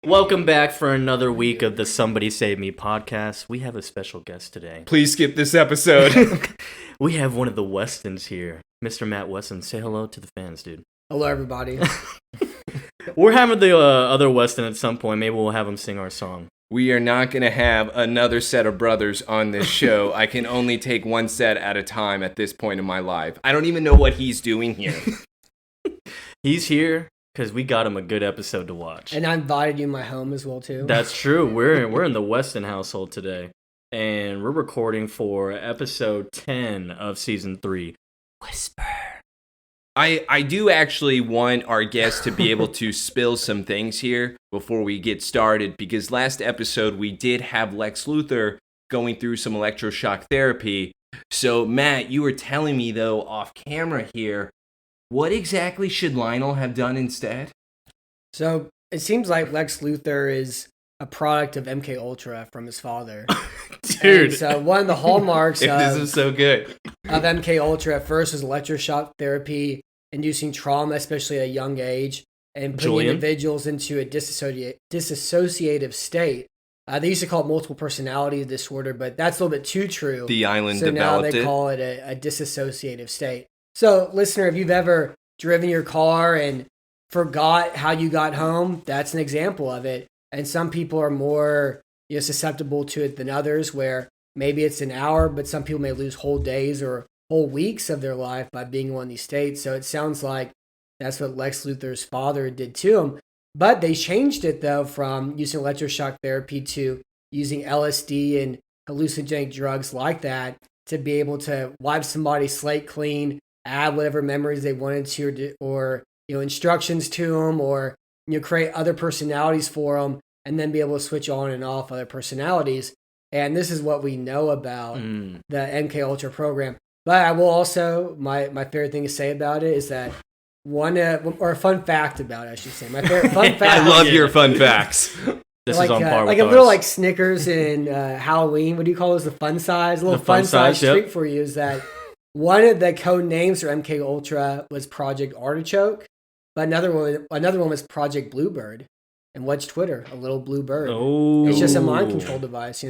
Welcome back for another week of the Somebody Save Me podcast. We have a special guest today. Please skip this episode. We have one of the Westons here. Mr. Matt Weston, say hello to the fans, dude. Hello, everybody. We're having the other Weston at some point. Maybe we'll have him sing our song. We are not going to have another set of brothers on this show. I can only take one set at a time at this point in my life. I don't even know what he's doing here. He's here because we got him a good episode to watch. And I invited you in my home as well, too. That's true. We're in the Weston household today. And we're recording for episode 10 of season 3. Whisper. I do actually want our guest to be able to spill some things here before we get started, because last episode we did have Lex Luthor going through some electroshock therapy. So, Matt, you were telling me, though, off camera here, what exactly should Lionel have done instead? So, it seems like Lex Luthor is a product of MK Ultra from his father. Dude. And so, one of the hallmarks This is so good. of MK Ultra at first was electroshock therapy, inducing trauma, especially at a young age, and putting individuals into a dissociative state. They used to call it multiple personality disorder, but that's a little bit too true. The island so developed now they call it a dissociative state. So, listener, if you've ever driven your car and forgot how you got home, that's an example of it. And some people are more susceptible to it than others, where maybe it's an hour, but some people may lose whole days or whole weeks of their life by being in one of these states. So it sounds like that's what Lex Luthor's father did to him. But they changed it, though, from using electroshock therapy to using LSD and hallucinogenic drugs like that to be able to wipe somebody's slate clean, add whatever memories they wanted to, or instructions to them, or create other personalities for them, and then be able to switch on and off other personalities. And this is what we know about the MK Ultra program. But I will also, my favorite thing to say about it is that or a fun fact about it, I should say. My favorite fun fact. I love your fun facts. This is on par with like a little like Snickers in Halloween. What do you call those? The fun size? A little fun size treat for you is that one of the code names for MK Ultra was Project Artichoke, but another one was Project Bluebird. And what's Twitter? A little blue bird. Oh. It's just a mind control device,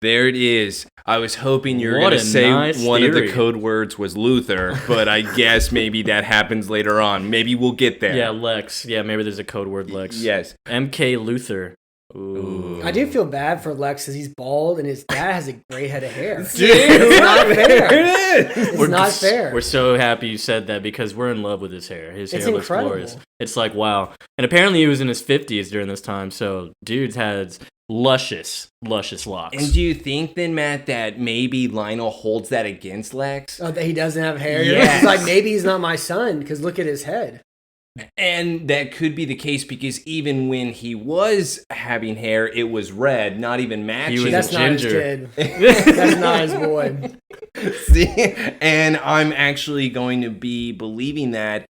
There it is. I was hoping you were going to say one of the code words was Luther, but I guess maybe that happens later on. Maybe we'll get there. Yeah, Lex. Yeah, maybe there's a code word Lex. Yes. MK Luthor. Ooh. I do feel bad for Lex because he's bald and his dad has a great head of hair. Dude, it's not fair. There it is. It's not fair. We're so happy you said that because we're in love with his hair. His hair looks incredible. glorious. It's like, wow. And apparently he was in his 50s during this time, so dude has luscious locks. And do you think then, Matt, that maybe Lionel holds that against Lex? Oh, that he doesn't have hair? Yes. It's like, maybe he's not my son because look at his head. And that could be the case because even when he was having hair, it was red, not even matching. He was That's a not his ginger. kid. That's not his boy. See? And I'm actually going to be believing that.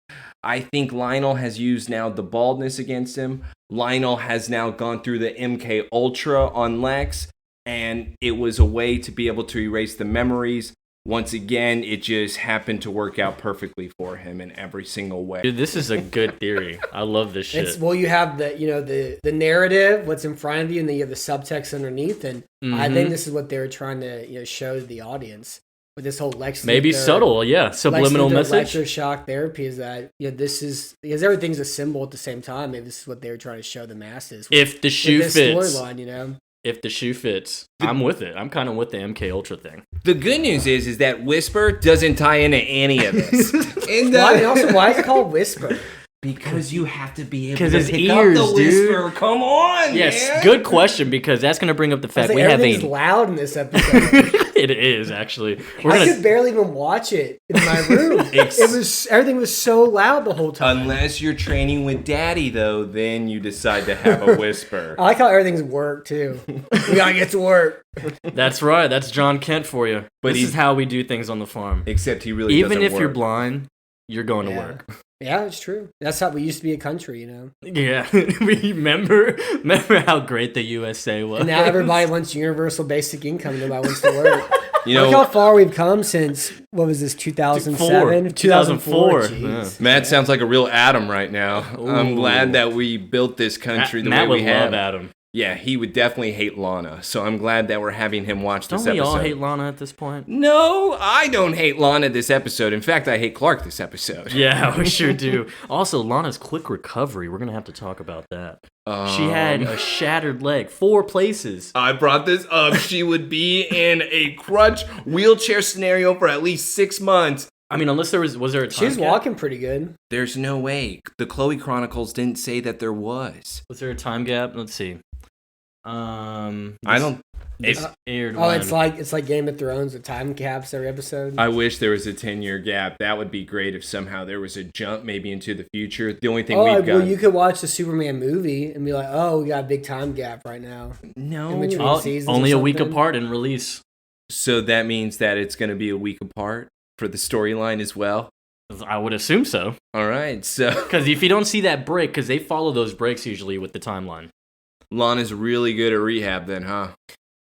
I think Lionel has used now the baldness against him. Lionel has now gone through the MK Ultra on Lex, and it was a way to be able to erase the memories. Once again, it just happened to work out perfectly for him in every single way. Dude, this is a good theory. I love this shit. You have the narrative, what's in front of you, and then you have the subtext underneath. And I think this is what they were trying to show the audience with this whole Lex. Maybe Luthor, subtle, yeah, subliminal message. Electroshock therapy is that this is because everything's a symbol at the same time. Maybe this is what they were trying to show the masses. If the shoe this fits, storyline, If the shoe fits, I'm with it. I'm kind of with the MK Ultra thing. The good news is that Whisper doesn't tie into any of this. Why is it called Whisper? Because you have to be able to his pick ears, up the whisper. Come on, yes, man. Good question because that's going to bring up the fact we have everything's loud in this episode. It is actually. I could barely even watch it in my room. Everything was so loud the whole time. Unless you're training with Daddy, though, then you decide to have a whisper. I like how everything's work too. We gotta get to work. That's right. That's John Kent for you. But this is how we do things on the farm. Except he really even doesn't if work. you're blind, you're going to work. Yeah, it's true. That's how we used to be a country, you know. Yeah, remember how great the USA was. And now everybody wants universal basic income. Nobody wants to work. You know, Look how far we've come since, what was this, 2007? 2004. Yeah. Matt sounds like a real Adam right now. Ooh. I'm glad that we built this country the Matt way we would have. love Adam. Yeah, he would definitely hate Lana. So I'm glad that we're having him watch this Don't we episode. all hate Lana at this point? No, I don't hate Lana this episode. In fact, I hate Clark this episode. Yeah, we sure do. Also, Lana's quick recovery. We're going to have to talk about that. She had a shattered leg, 4 places. I brought this up. She would be in a crutch wheelchair scenario for at least 6 months. I mean, unless there was there a time She was gap? walking pretty good. There's no way. The Chloe Chronicles didn't say that there was. Was there a time gap? Let's see. I don't. This aired Oh, when? it's like Game of Thrones with time caps every episode. I wish there was a 10-year gap. That would be great if somehow there was a jump maybe into the future. The only thing Oh, we've got. well, you could watch the Superman movie and be like, oh, we got a big time gap right now. No. In between Oh, seasons or only a week something. apart in release. So that means that it's going to be a week apart for the storyline as well. I would assume so. All right. So Because if you don't see that break, because they follow those breaks usually with the timeline. Lana's really good at rehab then, huh?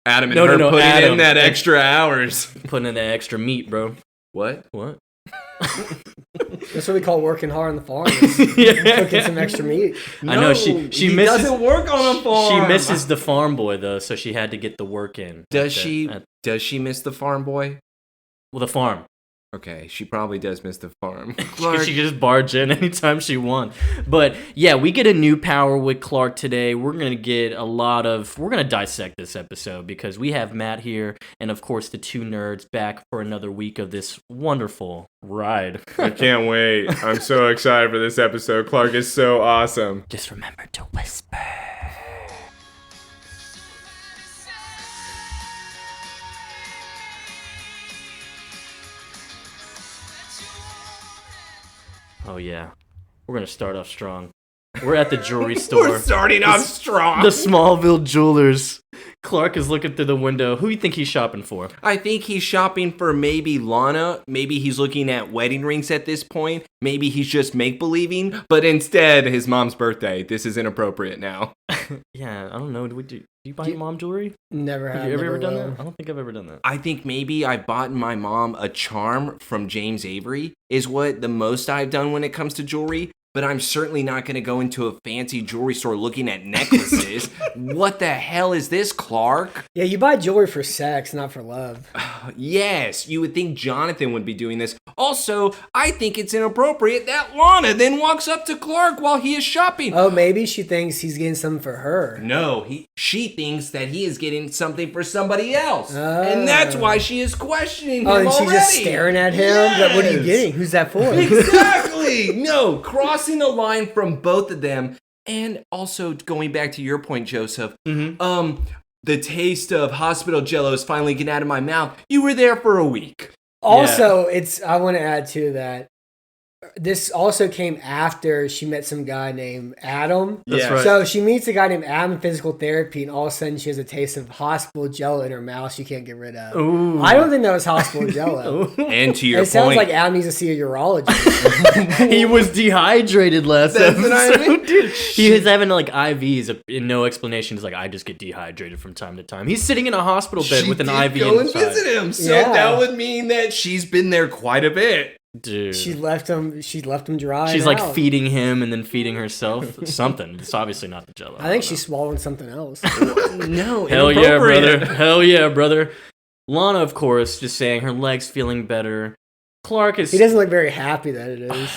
Adam and No, her no, putting Adam. in that extra hours. Putting in the extra meat, bro. What? What? That's what we call working hard on the farm. is Yeah. Cooking some extra meat. I know she he misses. doesn't work on a farm. She misses the farm boy though, so she had to get the work in. Does at the- she? at- Does she miss the farm boy? well, the farm. Okay, she probably does miss the farm. She could just barge in anytime she wants. But yeah, we get a new power with Clark today. We're gonna get we're gonna dissect this episode because we have Matt here and of course the 2 nerds back for another week of this wonderful ride. I can't wait. I'm so excited for this episode. Clark is so awesome. Just remember to whisper. Oh yeah, we're gonna start off strong. We're at the jewelry store. We're starting off strong. The Smallville Jewelers. Clark is looking through the window. Who do you think he's shopping for? I think he's shopping for maybe Lana. Maybe he's looking at wedding rings at this point. Maybe he's just make-believing. But instead, his mom's birthday. This is inappropriate now. Yeah, I don't know. Do you buy your mom jewelry? Never have. Have you ever never done will. that? I don't think I've ever done that. I think maybe I bought my mom a charm from James Avery is what the most I've done when it comes to jewelry. But I'm certainly not going to go into a fancy jewelry store looking at necklaces. What the hell is this, Clark? Yeah, you buy jewelry for sex, not for love. Yes, you would think Jonathan would be doing this. Also, I think it's inappropriate that Lana then walks up to Clark while he is shopping. Oh, maybe she thinks he's getting something for her. No, she thinks that he is getting something for somebody else. Oh. And that's why she is questioning him Oh, and she's already. just staring at him? Like, what are you Yes. getting? Who's that for? Exactly. No, crossing the line from both of them. And also going back to your point, Joseph, the taste of hospital jello is finally getting out of my mouth. You were there for a week. Also, I want to add to that. This also came after she met some guy named Adam. That's Yeah. right. So she meets a guy named Adam in physical therapy, and all of a sudden she has a taste of hospital jello in her mouth she can't get rid of. Ooh. I don't think that was hospital jello. And to your It sounds point, like Adam needs to see a urologist. He was dehydrated last That's what I episode, mean. dude. He was having like IVs in no explanation. He's like, I just get dehydrated from time to time. He's sitting in a hospital bed she with an did IV go inside. and visit him. So Yeah. that would mean that she's been there quite a bit. Dude. She left him dry. She's and like out. feeding him and then feeding herself something. It's obviously not the jello. I think she's swallowing something else. No, Hell yeah, inappropriate. brother. Hell yeah, brother. Lana, of course, just saying her leg's feeling better. Clark is. He doesn't look very happy that it is.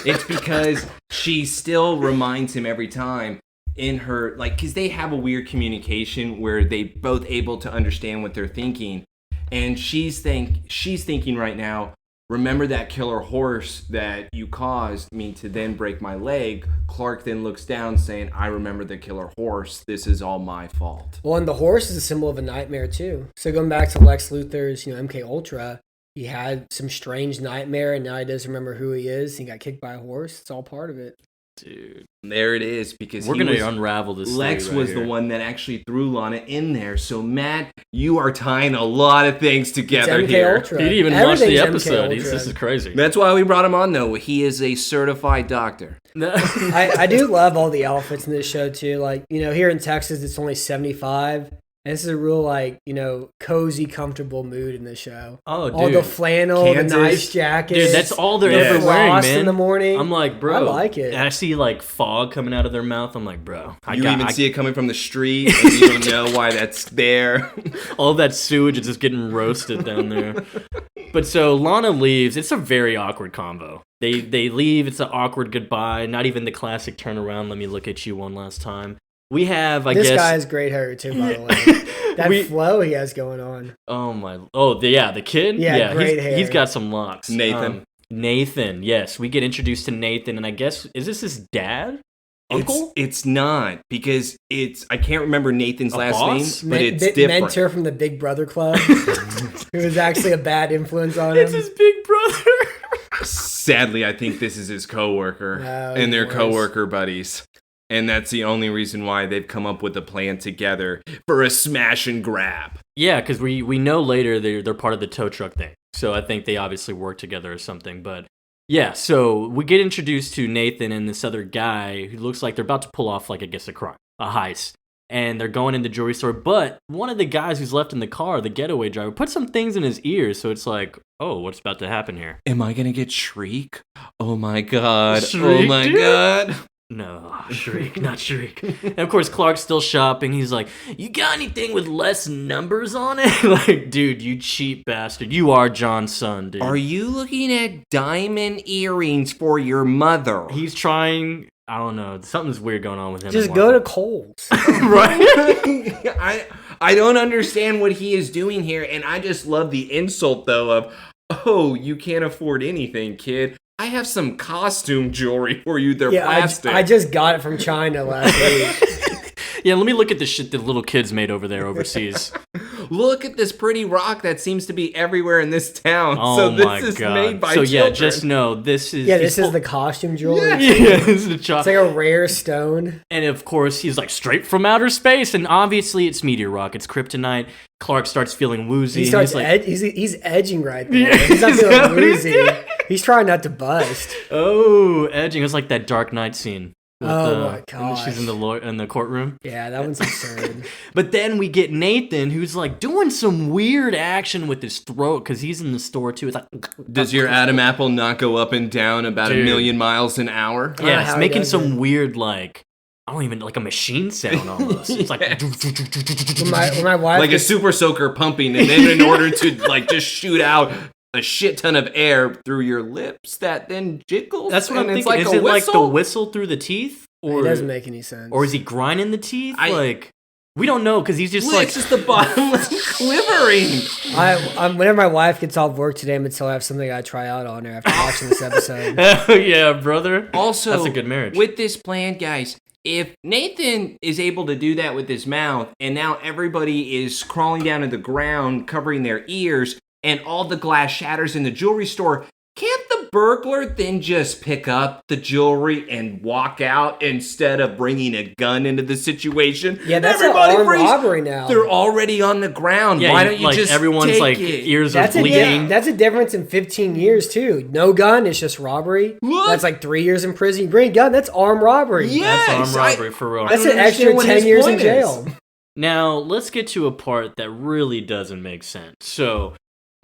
It's because she still reminds him every time in her, like, because they have a weird communication where they both able to understand what they're thinking. And she's thinking right now, remember that killer horse that you caused me to then break my leg? Clark then looks down saying, I remember the killer horse. This is all my fault. Well, and the horse is a symbol of a nightmare too. So going back to Lex Luthor's, MK Ultra, he had some strange nightmare, and now he doesn't remember who he is. He got kicked by a horse. It's all part of it. Dude. There it is, because We're going to unravel this. Lex right was here. the one that actually threw Lana in there. So, Matt, you are tying a lot of things together It's MK here. Ultra. He didn't even watch the Everything's MK episode. Ultra. This is crazy. That's why we brought him on, though. He is a certified doctor. I do love all the outfits in this show too. Like, here in Texas, it's only 75. And this is a real, cozy, comfortable mood in the show. Oh, dude. All the flannel, Kansas. the nice jackets. Dude, that's all they're Yeah. ever wearing, Floss man. in the morning. I'm like, bro. I like it. And I see fog coming out of their mouth. I'm like, bro. You even see it coming from the street, and you don't know why that's there. all that sewage is just getting roasted down there. But so Lana leaves. It's a very awkward convo. They leave. It's an awkward goodbye. Not even the classic turn around. Let me look at you one last time. We have, I this guess. guy has great hair too, by the way. That flow he has going on. Oh my! Oh, the kid. Yeah, great hair. He's got some locks. Nathan. Nathan. Yes, we get introduced to Nathan, and I guess is this his dad? Uncle? It's not, because I can't remember Nathan's last boss? name, but it's different. Mentor from the Big Brother Club, who was actually a bad influence on him. It's his big brother. Sadly, I think this is his coworker Oh, and their worse. coworker buddies. And that's the only reason why they've come up with a plan together for a smash and grab. Yeah, because we know later they're part of the tow truck thing. So I think they obviously work together or something. But yeah, so we get introduced to Nathan and this other guy who looks like they're about to pull off, I guess, a crime, a heist. And they're going in the jewelry store. But one of the guys who's left in the car, the getaway driver, put some things in his ears. So it's like, oh, what's about to happen here? Am I going to get Shriek? Oh my god. Oh Shriek, my dude? god. No, Shriek, not Shriek. And of course, Clark's still shopping. He's like, you got anything with less numbers on it? Like, dude, you cheap bastard. You are John's son, dude. Are you looking at diamond earrings for your mother? He's trying, I don't know, something's weird going on with him. Just and go to Martha. Kohl's. Right? I don't understand what he is doing here, and I just love the insult, though, of, oh, you can't afford anything, kid. I have some costume jewelry for you. They're plastic. I just got it from China last week. Yeah, let me look at the shit that little kids made over there overseas. Look at this pretty rock that seems to be everywhere in this town. Oh so this my is god. made by so children. yeah, just know this is This is the costume jewelry. yeah, this is the It's like a rare stone. And of course, he's like straight from outer space, and obviously it's meteor rock, it's kryptonite. Clark starts feeling woozy. He and starts he's like, he's edging right there. Yeah, He's not is that feeling what he's woozy. doing? He's trying not to bust. oh, edging. It's like that Dark Knight scene. With, Oh my when gosh. she's in the courtroom. Yeah, that one's absurd. But then we get Nathan, who's like doing some weird action with his throat because he's in the store too. It's like, Does your Adam Apple not go up and down about Dude. 1,000,000 miles an hour? I don't know yeah, how it's he making does some it. weird like a machine sound almost. It's like When my wife Like a super soaker pumping, and then in order to just shoot out a shit ton of air through your lips, that then jiggles. That's what I'm and it's thinking. Is a it like the whistle? whistle through the teeth, or it doesn't make any sense. or is he grinding the teeth? I- We don't know because he's just Look, like it's just the bottomless quivering. Whenever my wife gets off work today, I'm gonna tell her I have something I try out on her after watching this episode. oh yeah, brother. Also, That's a good marriage. With this plan, guys, if Nathan is able to do that with his mouth, and now everybody is crawling down to the ground, covering their ears, and all the glass shatters in the jewelry store, can't the burglar then just pick up the jewelry and walk out instead of bringing a gun into the situation? Yeah, that's Everybody an armed freeze. robbery now. They're already on the ground. Yeah, Why don't you like just everyone's take like it? ears That's are a bleeding. that's a difference in 15 years too. No gun, it's just robbery. Look. That's like 3 years in prison. You bring a gun, that's armed robbery. Yes, That's armed robbery for real. I That's don't an extra understand what 10 his years in point is. jail. Now, let's get to a part that really doesn't make sense. So,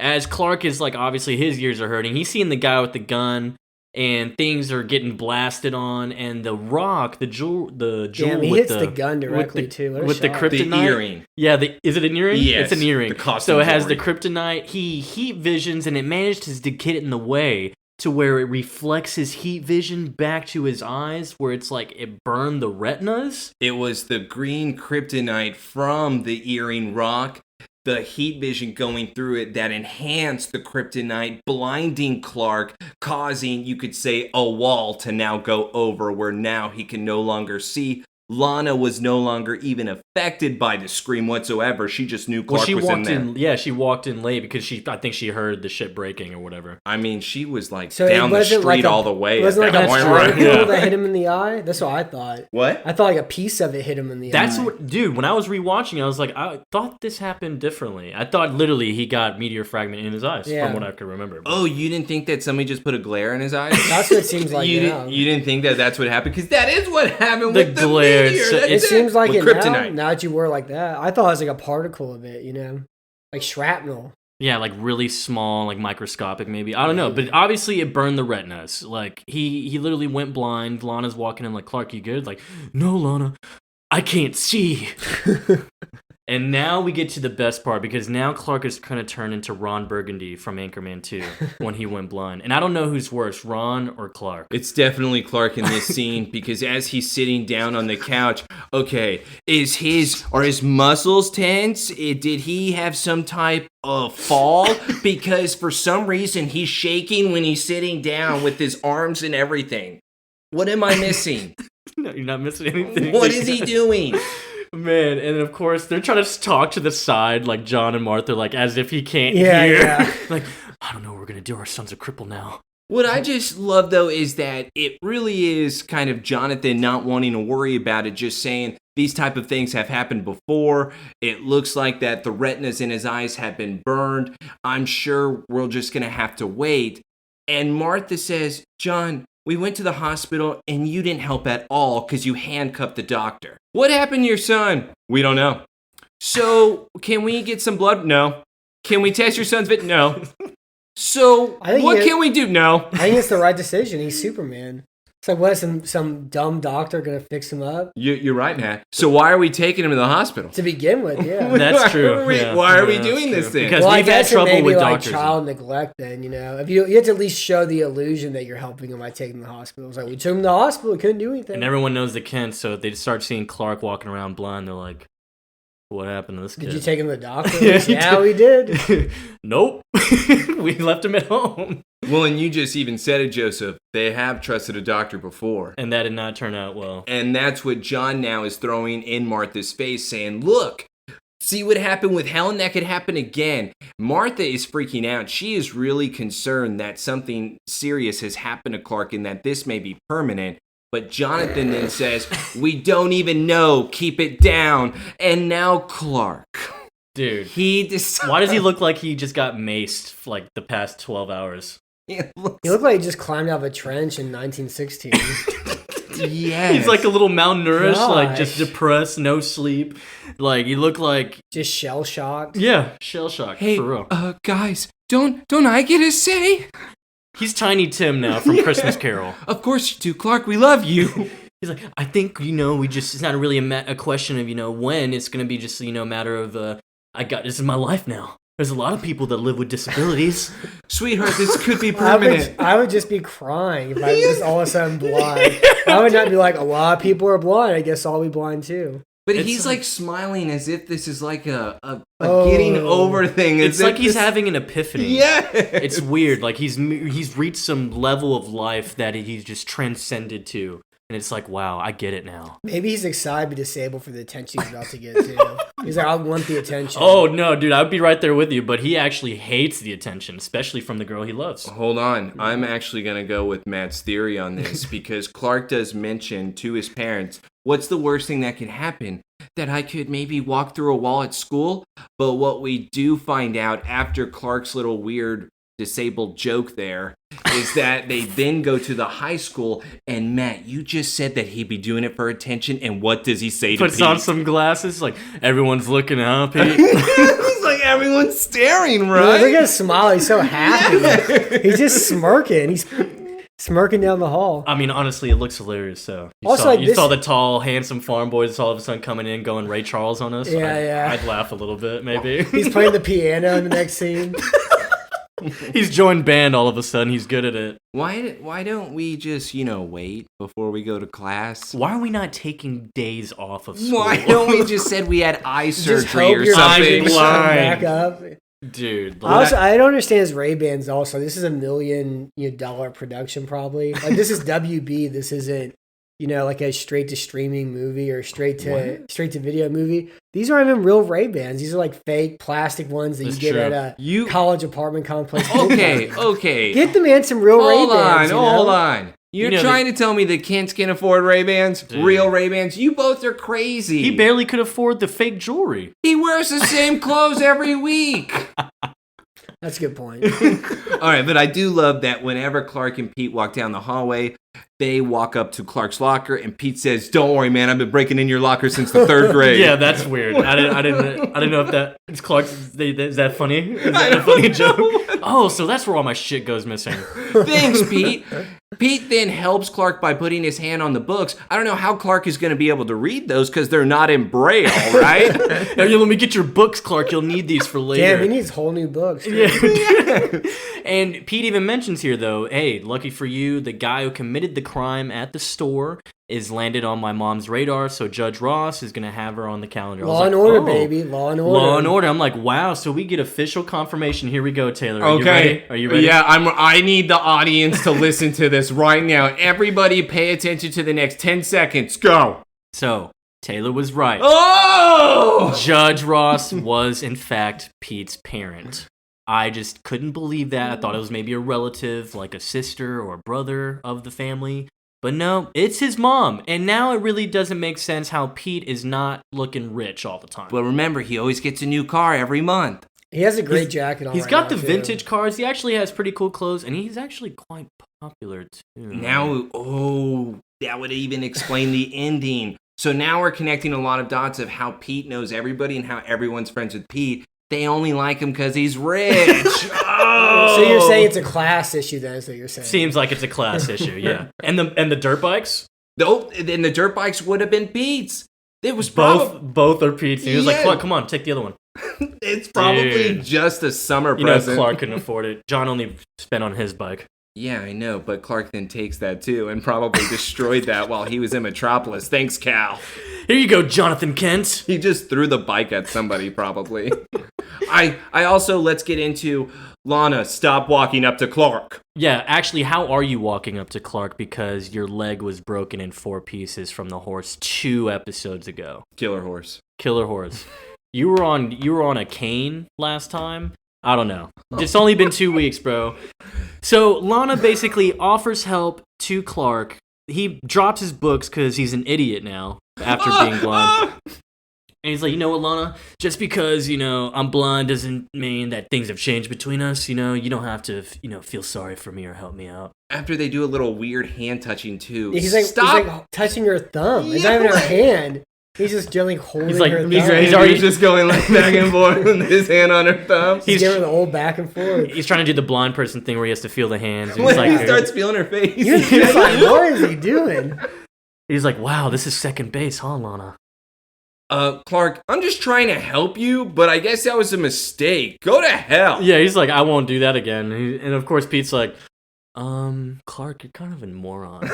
as Clark is like, obviously his ears are hurting, he's seeing the guy with the gun, and things are getting blasted on, and the rock, the jewel Damn, he with hits the gun directly with the, too. What a with the shot. kryptonite. The earring. Yeah, is it an earring? Yes, It's an earring. the costume So it has the jewelry. kryptonite. He heat visions, and it manages to get it in the way to where it reflects his heat vision back to his eyes, where it's like it burned the retinas. It was the green kryptonite from the earring rock, the heat vision going through it that enhanced the kryptonite, blinding Clark, causing, you could say, a wall to now go over where now he can no longer see Lana was no longer even affected by the scream whatsoever. She just knew Clark was in there. Yeah, she walked in late because I think she heard the shit breaking or whatever. I mean, she was like So down the street like all the way. It wasn't like a particle Yeah. that hit him in the eye? That's what I thought. What? I thought like a piece of it hit him in the eye. That's what, dude, when I was rewatching, I was like, I thought this happened differently. I thought literally he got meteor fragment in his eyes, from what I could remember. Oh, you didn't think that somebody just put a glare in his eyes? That's what it seems like. You didn't think that that's what happened? Because that is what happened with the glare. meteor. It seems like with it kryptonite. now that you were like that. I thought it was like a particle of it, like shrapnel. Yeah, like really small, like microscopic maybe. I don't know, but obviously it burned the retinas. Like he literally went blind. Lana's walking in like, Clark, you good? Like, no, Lana, I can't see. And now we get to the best part, because now Clark is going to turn into Ron Burgundy from Anchorman 2 when he went blind. And I don't know who's worse, Ron or Clark. It's definitely Clark in this scene, because as he's sitting down on the couch, okay, are his muscles tense? Did he have some type of fall? Because for some reason he's shaking when he's sitting down with his arms and everything. What am I missing? No, you're not missing anything. What is he doing? Man, and then of course they're trying to talk to the side, like John and Martha, like as if he can't hear. Yeah. Like, I don't know what we're gonna do. Our son's a cripple now. What I just love, though, is that it really is kind of Jonathan not wanting to worry about it, just saying these type of things have happened before. It looks like that the retinas in his eyes have been burned. I'm sure we're just going to have to wait. And Martha says, John, we went to the hospital and you didn't help at all because you handcuffed the doctor. What happened to your son? We don't know. So, can we get some blood? No. Can we test your son's vit? No. So, what can we do? No. I think it's the right decision. He's Superman. It's like, what, some dumb doctor going to fix him up? You're right, Matt. So why are we taking him to the hospital? To begin with, yeah. That's true. Why are we doing this then? Because we've had trouble with doctors. Child neglect then, If you have to at least show the illusion that you're helping him by taking him to the hospital. It's like, we took him to the hospital, we couldn't do anything. And everyone knows the Kent, so if they start seeing Clark walking around blind, they're like, what happened to this kid? Did you take him to the doctor? Yeah, we did. Nope. We left him at home. Well, and you just even said it, Joseph. They have trusted a doctor before. And that did not turn out well. And that's what John now is throwing in Martha's face, saying, look, see what happened with Helen? That could happen again. Martha is freaking out. She is really concerned that something serious has happened to Clark and that this may be permanent. But Jonathan then says, we don't even know. Keep it down. And now Clark. Dude. Why Why does he look like he just got maced for like the past 12 hours? He looked like he just climbed out of a trench in 1916. Yes. He's like a little malnourished, Gosh. like just depressed, no sleep. Like he looked like just shell shocked. Yeah, shell shocked. Hey, for real. Guys, don't I get a say? He's Tiny Tim now from Christmas Carol. Of course you do, Clark. We love you. He's like, I think it's not really a question of when. It's gonna be just a matter of this is my life now. There's a lot of people that live with disabilities. Sweetheart, this could be permanent. I would just be crying if I was just all of a sudden blind. I would not be like, a lot of people are blind. I guess I'll be blind too. But he's like smiling as if this is like a getting over thing. It's like he's having an epiphany. Yeah. It's weird. Like he's reached some level of life that he's just transcended to. And it's like, wow, I get it now. Maybe he's excited to be disabled for the attention he's about to get too. He's like, I want the attention. Oh, no, dude, I'd be right there with you. But he actually hates the attention, especially from the girl he loves. Hold on. I'm actually going to go with Matt's theory on this because Clark does mention to his parents, what's the worst thing that could happen? That I could maybe walk through a wall at school? But what we do find out after Clark's little weird disabled joke there is that they then go to the high school, and Matt, you just said that he'd be doing it for attention, and what does he say to Pete? Puts on some glasses, like, everyone's looking up. He's like, everyone's staring, right? Look at his smile, he's so happy. Yeah. He's just smirking. He's smirking down the hall. I mean, honestly, it looks hilarious, so. You saw the tall, handsome farm boys all of a sudden coming in, going Ray Charles on us. Yeah. I'd laugh a little bit, maybe. He's playing the piano in the next scene. He's joined band all of a sudden. He's good at it. Why don't we just, wait before we go to class? Why are we not taking days off of school? Why don't we just said we had eye surgery or something? Back up. Dude. I don't understand his Ray-Bans also. This is $1 million dollar production probably. Like this is WB. This isn't like a straight to streaming movie or straight to video movie. These aren't even real Ray-Bans. These are like fake plastic ones that That's you get true. at a college apartment complex. Okay. Get the man some real Ray-Bans. Hold on. You're trying to tell me that Kent can afford Ray-Bans? Dude. Real Ray-Bans? You both are crazy. He barely could afford the fake jewelry. He wears the same clothes every week. That's a good point. All right, but I do love that whenever Clark and Pete walk down the hallway, they walk up to Clark's locker, and Pete says, "Don't worry, man. I've been breaking in your locker since the 3rd grade." Yeah, that's weird. I didn't know if that it's Clark's. Is that funny? Is that a funny joke? Oh, so that's where all my shit goes missing. Thanks, Pete. Pete then helps Clark by putting his hand on the books. I don't know how Clark is going to be able to read those because they're not in Braille, right? Now, let me get your books, Clark. You'll need these for later. Damn, he needs whole new books. Yeah. And Pete even mentions here, though, hey, lucky for you, the guy who committed the crime at the store is landed on my mom's radar, so Judge Ross is going to have her on the calendar. Law and Order, baby. Law and Order. Law and Order. I'm like, wow, so we get official confirmation. Here we go, Taylor. Are you ready? Are you ready? Yeah, I need the audience to listen to this right now. Everybody pay attention to the next 10 seconds. Go. So, Taylor was right. Oh! Judge Ross was, in fact, Pete's parent. I just couldn't believe that. I thought it was maybe a relative, like a sister or a brother of the family. But no, it's his mom. And now it really doesn't make sense how Pete is not looking rich all the time. But remember, he always gets a new car every month. He has a great jacket on. He's right got now, the too. vintage cars. He actually has pretty cool clothes. And he's actually quite popular, too. Now, that would even explain the ending. So now we're connecting a lot of dots of how Pete knows everybody and how everyone's friends with Pete. They only like him because he's rich. So you're saying it's a class issue then, is what you're saying? Seems like it's a class issue, yeah. And the dirt bikes? Nope, then the dirt bikes would have been Pete's. It was Both are Pete's. He was like, Yeah. Clark, come on, take the other one. It's probably Dude. just a summer You know, present. Clark couldn't afford it. John only spent on his bike. Yeah, I know, but Clark then takes that too and probably destroyed that while he was in Metropolis. Thanks, Cal. Here you go, Jonathan Kent. He just threw the bike at somebody, probably. I also, let's get into Lana, stop walking up to Clark. Yeah, actually, how are you walking up to Clark because your leg was broken in 4 pieces from the horse 2 episodes ago? Killer horse. Killer horse. You were on a cane last time? I don't know. It's only been 2 weeks, bro. So Lana basically offers help to Clark. He drops his books because he's an idiot now after being blind. And he's like, you know what, Lana? Just because, I'm blind doesn't mean that things have changed between us. You don't have to, feel sorry for me or help me out. After they do a little weird hand touching too. He's like touching her thumb. It's not even her hand. He's just gently holding her thumb. He's already just going like back and forth with his hand on her thumb. He's giving her the old back and forth. He's trying to do the blind person thing where he has to feel the hands. When he starts feeling her face. He's like, what is he doing? He's like, wow, this is second base, huh, Lana? Clark, I'm just trying to help you, but I guess that was a mistake. Go to hell. Yeah, he's like, I won't do that again. And of course, Pete's like, Clark, you're kind of a moron.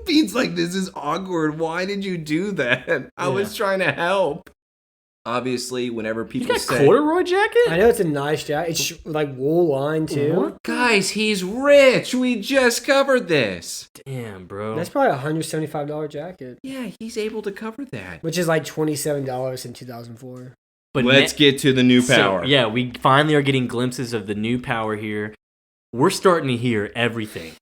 Pete's like, this is awkward. Why did you do that? I was trying to help. Obviously, whenever people You got a corduroy jacket? I know it's a nice jacket. It's like wool line too. What? Guys, he's rich. We just covered this. Damn, bro. That's probably a $175 jacket, Yeah, he's able to cover that. which is like $27 in 2004. But Let's get to the new power. So, yeah, we finally are getting glimpses of the new power here. We're starting to hear everything.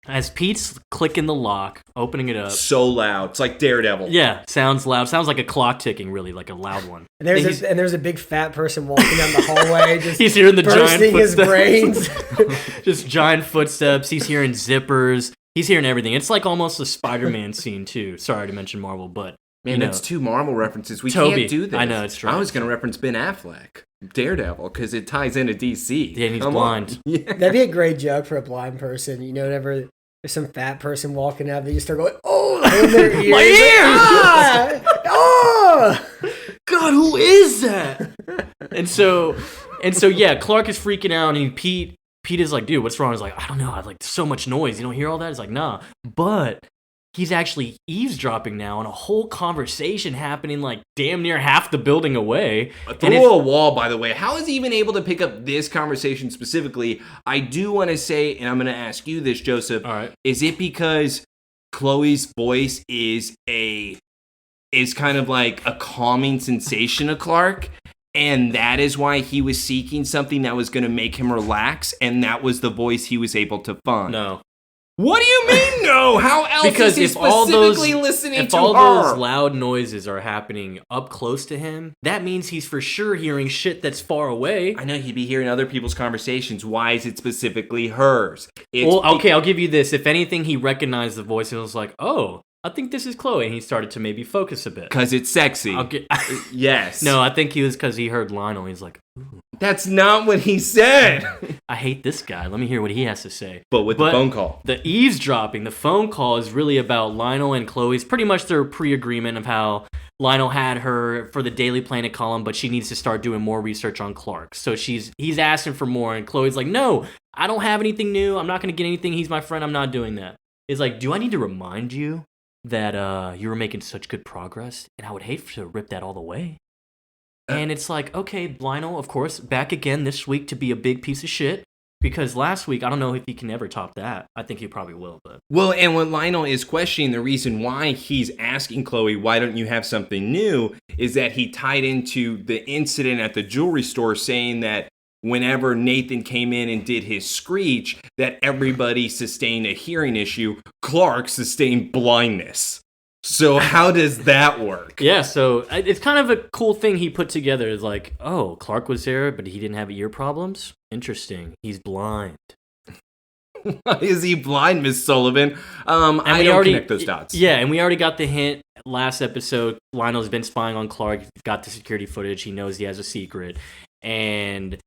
As Pete's clicking the lock, opening it up. So loud. It's like Daredevil. Yeah, sounds loud. Sounds like a clock ticking, really, like a loud one. And there's a big fat person walking down the hallway, just He's hearing the giant bursting his footsteps. brains. Just giant footsteps. He's hearing zippers. He's hearing everything. It's like almost a Spider-Man scene, too. Sorry to mention Marvel, but... Man, that's 2 Marvel references. We Toby. can't do this. I know, it's true. I was going to reference Ben Affleck, Daredevil, because it ties into DC. Yeah, and he's blind. Yeah. That'd be a great joke for a blind person. Whenever there's some fat person walking out, they just start going, oh, like in their ears. My ears! ears! Oh! God, who is that? and so, yeah, Clark is freaking out, and Pete is like, dude, what's wrong? He's like, I don't know. I like so much noise. You don't hear all that? He's like, nah. But he's actually eavesdropping now on a whole conversation happening like damn near half the building away. Through a wall, by the way. How is he even able to pick up this conversation specifically? I do want to say, and I'm going to ask you this, Joseph. All right. Is it because Chloe's voice is kind of like a calming sensation to Clark. And that is why he was seeking something that was going to make him relax. And that was the voice he was able to find. No. What do you mean, no? How else Because is he if all specifically listening to all her? those loud noises are happening up close to him, that means he's for sure hearing shit that's far away. I know he'd be hearing other people's conversations. Why is it specifically hers? Okay, I'll give you this. If anything, he recognized the voice and was like, oh, I think this is Chloe. And he started to maybe focus a bit. Because it's sexy. Yes. No, I think he was because he heard Lionel. He's like, ooh. That's not what he said. I hate this guy. Let me hear what he has to say. But the phone call. The eavesdropping, the phone call is really about Lionel and Chloe's pretty much their pre-agreement of how Lionel had her for the Daily Planet column, but she needs to start doing more research on Clark. So he's asking for more, and Chloe's like, no, I don't have anything new. I'm not going to get anything. He's my friend. I'm not doing that. He's like, do I need to remind you that you were making such good progress, and I would hate to rip that all the way? And it's like, okay, Lionel, of course, back again this week to be a big piece of shit. Because last week, I don't know if he can ever top that. I think he probably will, but... Well, and when Lionel is questioning the reason why he's asking Chloe, why don't you have something new, is that he tied into the incident at the jewelry store saying that whenever Nathan came in and did his screech, that everybody sustained a hearing issue. Clark sustained blindness. So how does that work? Yeah, so it's kind of a cool thing he put together. Is like, oh, Clark was there, but he didn't have ear problems? Interesting. He's blind. Why is he blind, Miss Sullivan? I don't connect those dots. Yeah, and we already got the hint last episode. Lionel's been spying on Clark. He's got the security footage. He knows he has a secret. And,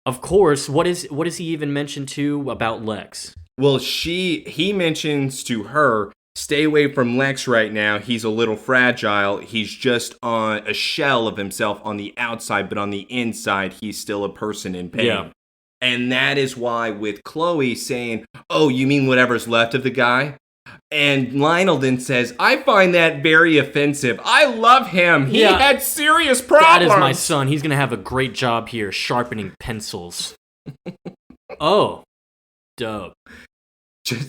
of course, what is he even mentioned to about Lex? Well, he mentions to her, stay away from Lex right now. He's a little fragile. He's just on a shell of himself on the outside, but on the inside, he's still a person in pain. Yeah. And that is why with Chloe saying, oh, you mean whatever's left of the guy? And Lionel then says, I find that very offensive. I love him. He had serious problems. That is my son. He's going to have a great job here sharpening pencils. Oh, dope.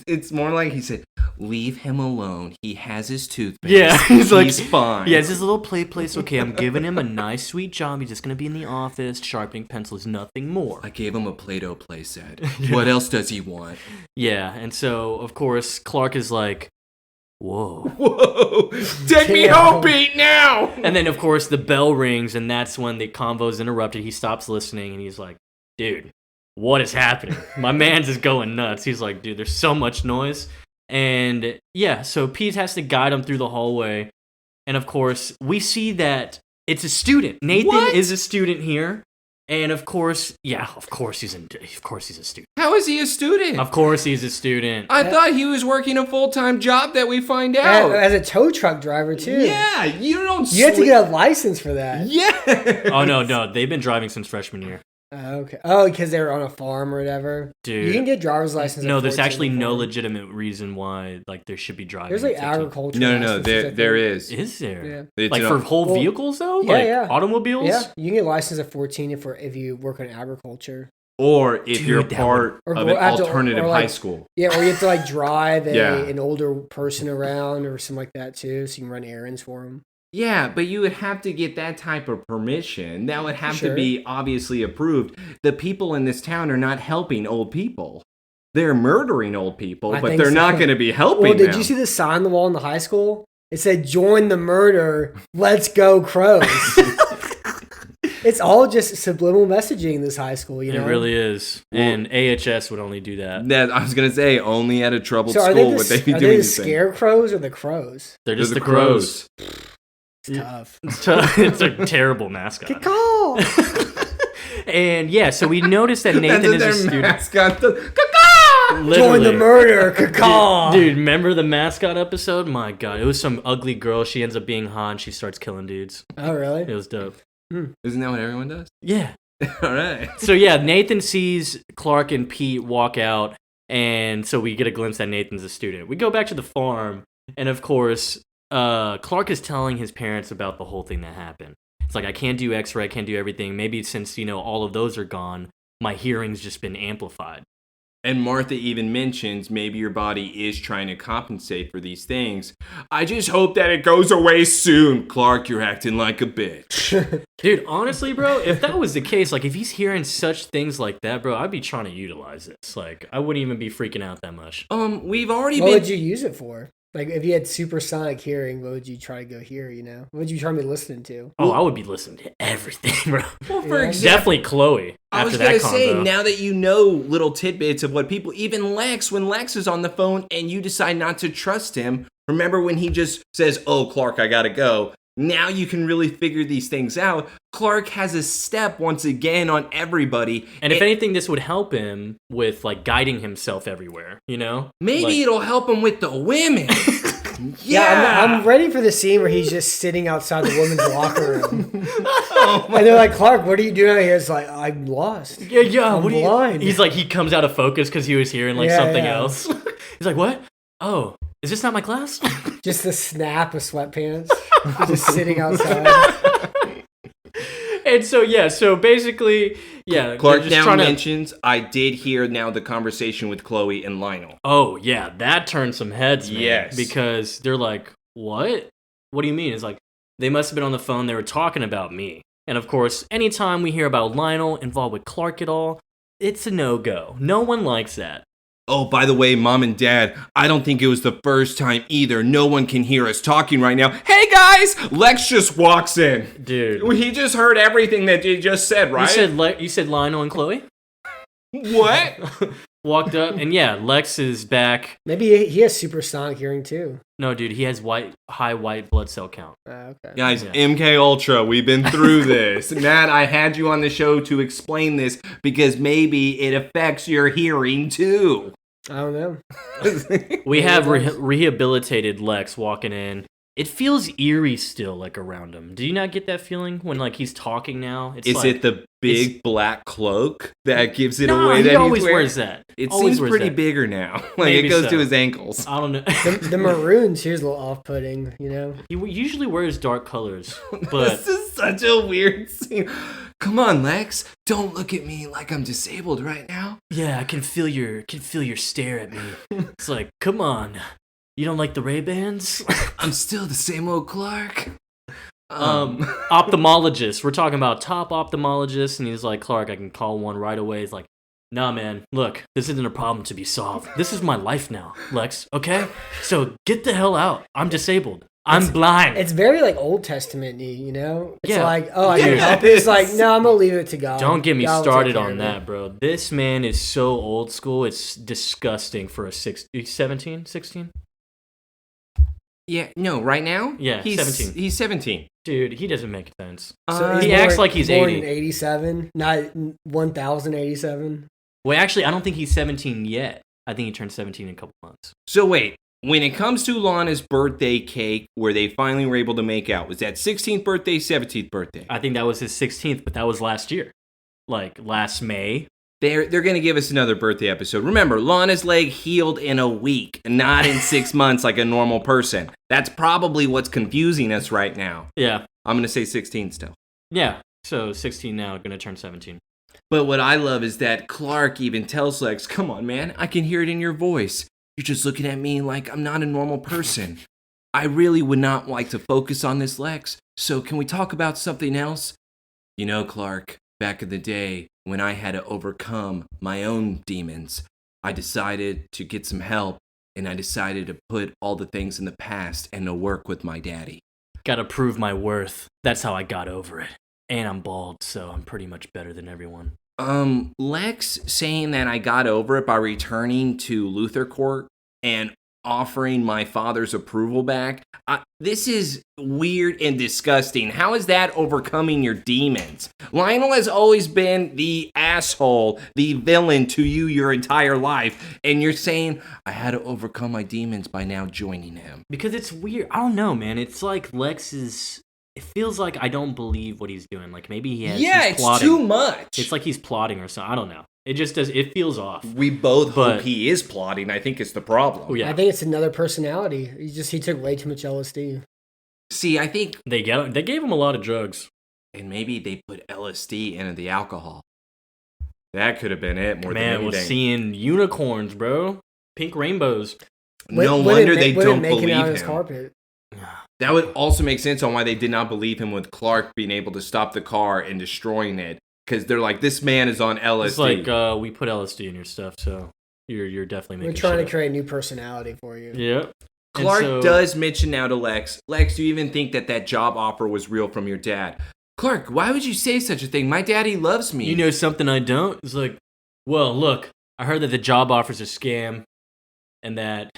It's more like he said, leave him alone. He has his toothpaste. Yeah, he's fine. Yeah, it's his little play place. Okay, I'm giving him a nice, sweet job. He's just going to be in the office, sharpening pencils, nothing more. I gave him a Play-Doh playset. What else does he want? Yeah, and so, of course, Clark is like, whoa. Whoa, take me home, Pete, now! And then, of course, the bell rings, and that's when the convo is interrupted. He stops listening, and he's like, dude, what is happening? My man's just going nuts. He's like, dude, there's so much noise. And yeah, so Pete has to guide him through the hallway. And of course, we see that it's a student. Nathan is a student here. And of course, he's a student. How is he a student? Of course he's a student. I thought he was working a full-time job that we find out. As a tow truck driver, too. Yeah, you have to get a license for that. Yeah. Oh, no, they've been driving since freshman year. Okay. Oh, because they were on a farm or whatever. Dude, you can get driver's license. No, there's actually no legitimate reason why there should be driving. There's agriculture. No, there is. Is there? Yeah. It's for whole vehicles though? Yeah, automobiles? Yeah, you can get licensed at 14 if you work in agriculture. Or if you're part of an alternative high school. Yeah, or you have to drive an older person around or something like that too, so you can run errands for them. Yeah, but you would have to get that type of permission. That would have to be obviously approved. The people in this town are not helping old people. They're murdering old people, but they're not going to be helping them. Did you see the sign on the wall in the high school? It said, join the murder, let's go crows. It's all just subliminal messaging in this high school, you know? It really is. And AHS would only do that. I was going to say, only at a troubled school would they be doing this. Are they the scarecrows or the crows? They're just the crows. It's tough. It's a terrible mascot. Good call. And yeah, so we noticed that Nathan is a student. Mascot. Join the murder, caw. Dude, remember the mascot episode? My God, it was some ugly girl. She ends up being hot and she starts killing dudes. Oh, really? It was dope. Isn't that what everyone does? Yeah. All right. So yeah, Nathan sees Clark and Pete walk out, and so we get a glimpse that Nathan's a student. We go back to the farm, and of course, Clark is telling his parents about the whole thing that happened. It's like, I can't do X-ray, I can't do everything. Maybe since, all of those are gone, my hearing's just been amplified. And Martha even mentions maybe your body is trying to compensate for these things. I just hope that it goes away soon. Clark, you're acting like a bitch. Dude, honestly, bro, if that was the case, like, if he's hearing such things like that, bro, I'd be trying to utilize this. Like, I wouldn't even be freaking out that much. We've already What would you use it for? Like, if you had supersonic hearing, what would you try to go hear, What would you try to be listening to? Oh, I would be listening to everything, bro. Well, for example, Definitely Chloe. I was going to say, now that you know little tidbits of what people, even Lex, when Lex is on the phone and you decide not to trust him, remember when he just says, oh, Clark, I gotta go. Now you can really figure these things out. Clark has a step once again on everybody. And if anything, this would help him with, like, guiding himself everywhere, Maybe like, it'll help him with the women. Yeah, I'm ready for the scene where he's just sitting outside the women's locker room. And they're like, Clark, what are you doing out here? It's like, I'm lost. Yeah, I'm blind. He's like, he comes out of focus because he was hearing, like, something else. He's like, what? Oh, is this not my class? Just the snap of sweatpants. Just sitting outside. And so basically, Clark now mentions, I did hear now the conversation with Chloe and Lionel. Oh, yeah, that turned some heads, man. Yes. Because they're like, what? What do you mean? It's like, they must have been on the phone, they were talking about me. And of course, anytime we hear about Lionel involved with Clark at all, it's a no-go. No one likes that. Oh, by the way, Mom and Dad, I don't think it was the first time either. No one can hear us talking right now. Hey, guys! Lex just walks in. Dude. He just heard everything that you just said, right? You said Lionel and Chloe? What? Walked up, and yeah, Lex is back. Maybe he has supersonic hearing, too. No, dude, he has high white blood cell count. Okay. Guys, yeah. MK Ultra, we've been through this. Matt, I had you on the show to explain this because maybe it affects your hearing, too. I don't know. We have rehabilitated Lex walking in. It feels eerie still, like, around him. Do you not get that feeling when, like, he's talking now? Is it the big black cloak that gives it away? No, he always wears that. It seems pretty bigger now. Like, Maybe it goes so. to his ankles. I don't know. The maroons here's a little off-putting, He usually wears dark colors, but this is such a weird scene. Come on, Lex. Don't look at me like I'm disabled right now. Yeah, I can feel your stare at me. It's like, come on. You don't like the Ray-Bans? I'm still the same old Clark. Ophthalmologist. We're talking about top ophthalmologist, and he's like, Clark, I can call one right away. He's like, nah, man, look, this isn't a problem to be solved. This is my life now, Lex, okay? So get the hell out. I'm disabled. I'm blind. It's very, like, Old Testament-y, It's Yeah. like, oh, I can help. It's like, no, I'm going to leave it to God. Don't get me God will started take care on of that, it. bro. This man is so old school. It's disgusting for a 17, 16? Yeah, no, right now? Yeah, he's 17. He's 17. Dude, he doesn't make sense. So he acts like he's born 80. in 87, not 1087. Well, actually, I don't think he's 17 yet. I think he turned 17 in a couple months. So wait, when it comes to Lana's birthday cake, where they finally were able to make out, was that 16th birthday, 17th birthday? I think that was his 16th, but that was last year. Like, last May. They're going to give us another birthday episode. Remember, Lana's leg healed in a week, not in 6 months like a normal person. That's probably what's confusing us right now. Yeah. I'm going to say 16 still. Yeah. So 16 now, gonna turn 17. But what I love is that Clark even tells Lex, come on, man, I can hear it in your voice. You're just looking at me like I'm not a normal person. I really would not like to focus on this, Lex. So can we talk about something else? You know, Clark, back in the day, when I had to overcome my own demons, I decided to get some help, and I decided to put all the things in the past and to work with my daddy. Gotta prove my worth. That's how I got over it. And I'm bald, so I'm pretty much better than everyone. Lex saying that I got over it by returning to Luther Court and offering my father's approval back. This is weird and disgusting. How is that overcoming your demons? Lionel has always been the asshole, the villain to you your entire life. And you're saying, I had to overcome my demons by now joining him. Because it's weird. I don't know, man. It's like Lex is... It feels like I don't believe what he's doing. Like, maybe he has... Yeah, he's plotting. too much. It's like he's plotting or something. I don't know. It just does... It feels off. We both hope he is plotting. I think it's the problem. Oh, yeah. I think it's another personality. He took way too much LSD. See, I think... They gave him a lot of drugs. And maybe they put LSD into the alcohol. That could have been it more Man than was anything. seeing unicorns, bro. Pink rainbows. No wonder they don't make believe it out of his him. carpet. That would also make sense on why they did not believe him with Clark being able to stop the car and destroying it. Because they're like, this man is on LSD. It's like, we put LSD in your stuff, so you're definitely making We're trying shit to create a new personality for you. Yep. Clark does mention now to Lex, do you even think that job offer was real from your dad? Clark, why would you say such a thing? My daddy loves me. You know something I don't? It's like, well, look, I heard that the job offer's a scam and that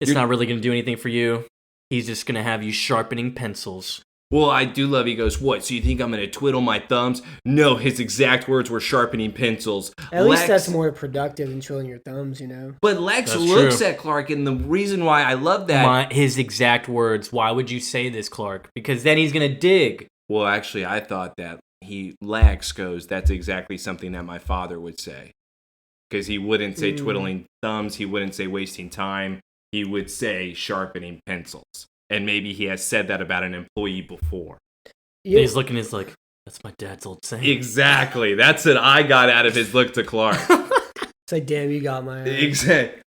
it's not really going to do anything for you. He's just going to have you sharpening pencils. Well, I do love, he goes, what, so you think I'm going to twiddle my thumbs? No, his exact words were sharpening pencils. At least that's more productive than twiddling your thumbs, you know? But Lex That's looks true. at Clark, and the reason why I love that... His exact words, why would you say this, Clark? Because then he's going to dig. Well, actually, I thought that Lex goes, that's exactly something that my father would say. Because he wouldn't say twiddling thumbs, he wouldn't say wasting time, he would say sharpening pencils. And maybe he has said that about an employee before. Yeah. He's looking, he's like, that's my dad's old saying. Exactly. That's what I got out of his look to Clark. It's like, damn, you got my... Exactly.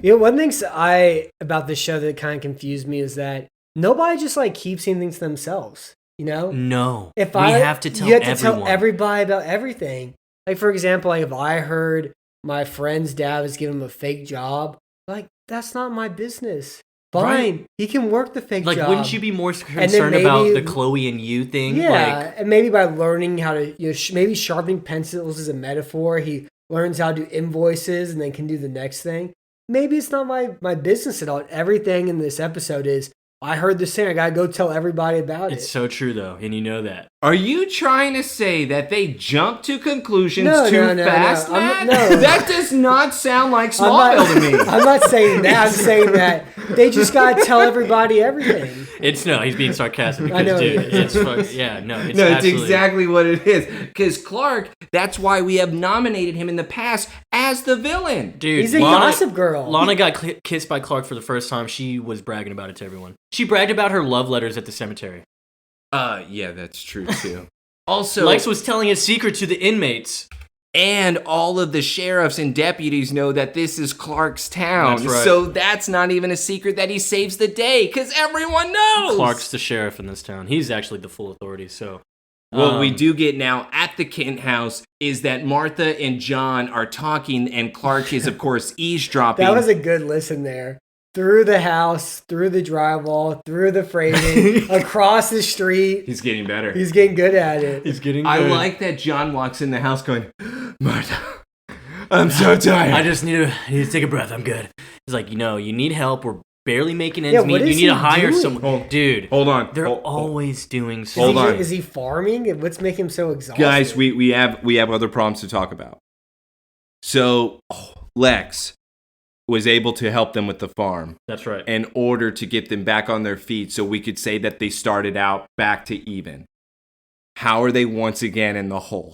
One thing about this show that kind of confused me is that nobody just like keeps things to themselves, you know? No. You have to tell everybody about everything. Like, for example, like if I heard my friend's dad was giving him a fake job, like, that's not my business. Fine. Right. He can work the fake job. Like, wouldn't you be more concerned about the Chloe and you thing? Yeah, and maybe by learning how to, maybe sharpening pencils is a metaphor. He learns how to do invoices and then can do the next thing. Maybe it's not my business at all. Everything in this episode is, I heard this thing, I gotta go tell everybody about it. It's so true, though, and you know that. Are you trying to say that they jump to conclusions too fast, Matt? No. That does not sound like Smallville to me. I'm not saying that. I'm saying that they just gotta tell everybody everything. He's being sarcastic because, dude, it's it's exactly what it is. Because Clark, that's why we have nominated him in the past as the villain. Dude, he's a gossip girl. Lana got kissed by Clark for the first time. She was bragging about it to everyone. She bragged about her love letters at the cemetery. Yeah, that's true too. Also, Lex was telling a secret to the inmates. And all of the sheriffs and deputies know that this is Clark's town. That's right. So that's not even a secret that he saves the day, because everyone knows. Clark's the sheriff in this town. He's actually the full authority, so... What we do get now at the Kent house is that Martha and John are talking, and Clark is, of course, eavesdropping. That was a good listen there. Through the house, through the drywall, through the framing, across the street. He's getting better. He's getting good at it. He's getting good. I like that John walks in the house going, Martha, I'm so tired. I just need to take a breath. I'm good. He's like, you need help. We're barely making ends meet. You need to hire someone. Dude. Hold on. They're always doing something. Hold on. Is he farming? What's making him so exhausted? Guys, we have other problems to talk about. So, Lex was able to help them with the farm. That's right. In order to get them back on their feet so we could say that they started out back to even. How are they once again in the hole?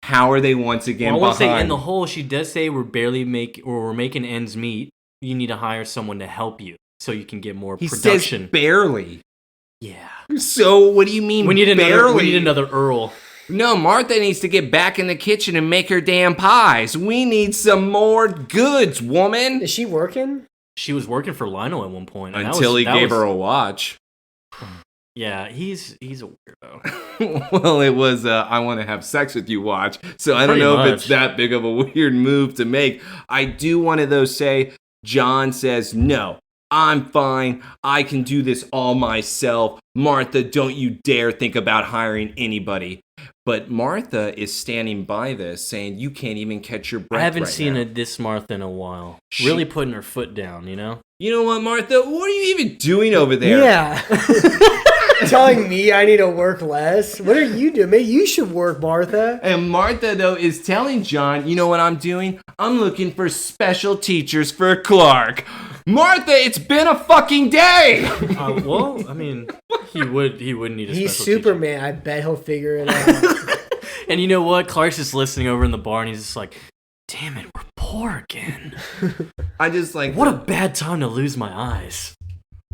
How are they once again behind? I won't say in the hole. She does say we're making ends meet. You need to hire someone to help you so you can get more production. Says barely. Yeah. So what do you mean barely? We need another Earl. No, Martha needs to get back in the kitchen and make her damn pies. We need some more goods, woman. Is she working? She was working for Lionel at one point. Until he gave her a watch. Yeah, he's a weirdo. Well, it was I want to have sex with you watch. So I don't know if it's that big of a weird move to make. I do want to, though, say John says, no, I'm fine. I can do this all myself. Martha, don't you dare think about hiring anybody. But Martha is standing by this, saying you can't even catch your breath. I haven't seen this Martha in a while. Really putting her foot down, You know what, Martha? What are you even doing over there? Yeah. Telling me I need to work less? What are you doing? Maybe you should work, Martha. And Martha, though, is telling John, you know what I'm doing? I'm looking for special teachers for Clark. Martha, it's been a fucking day! Well, I mean, he wouldn't need a special He's Superman. teacher. I bet he'll figure it out. And you know what? Clark's just listening over in the bar, and he's just like, damn it, we're poor again. I just like... What a bad time to lose my eyes.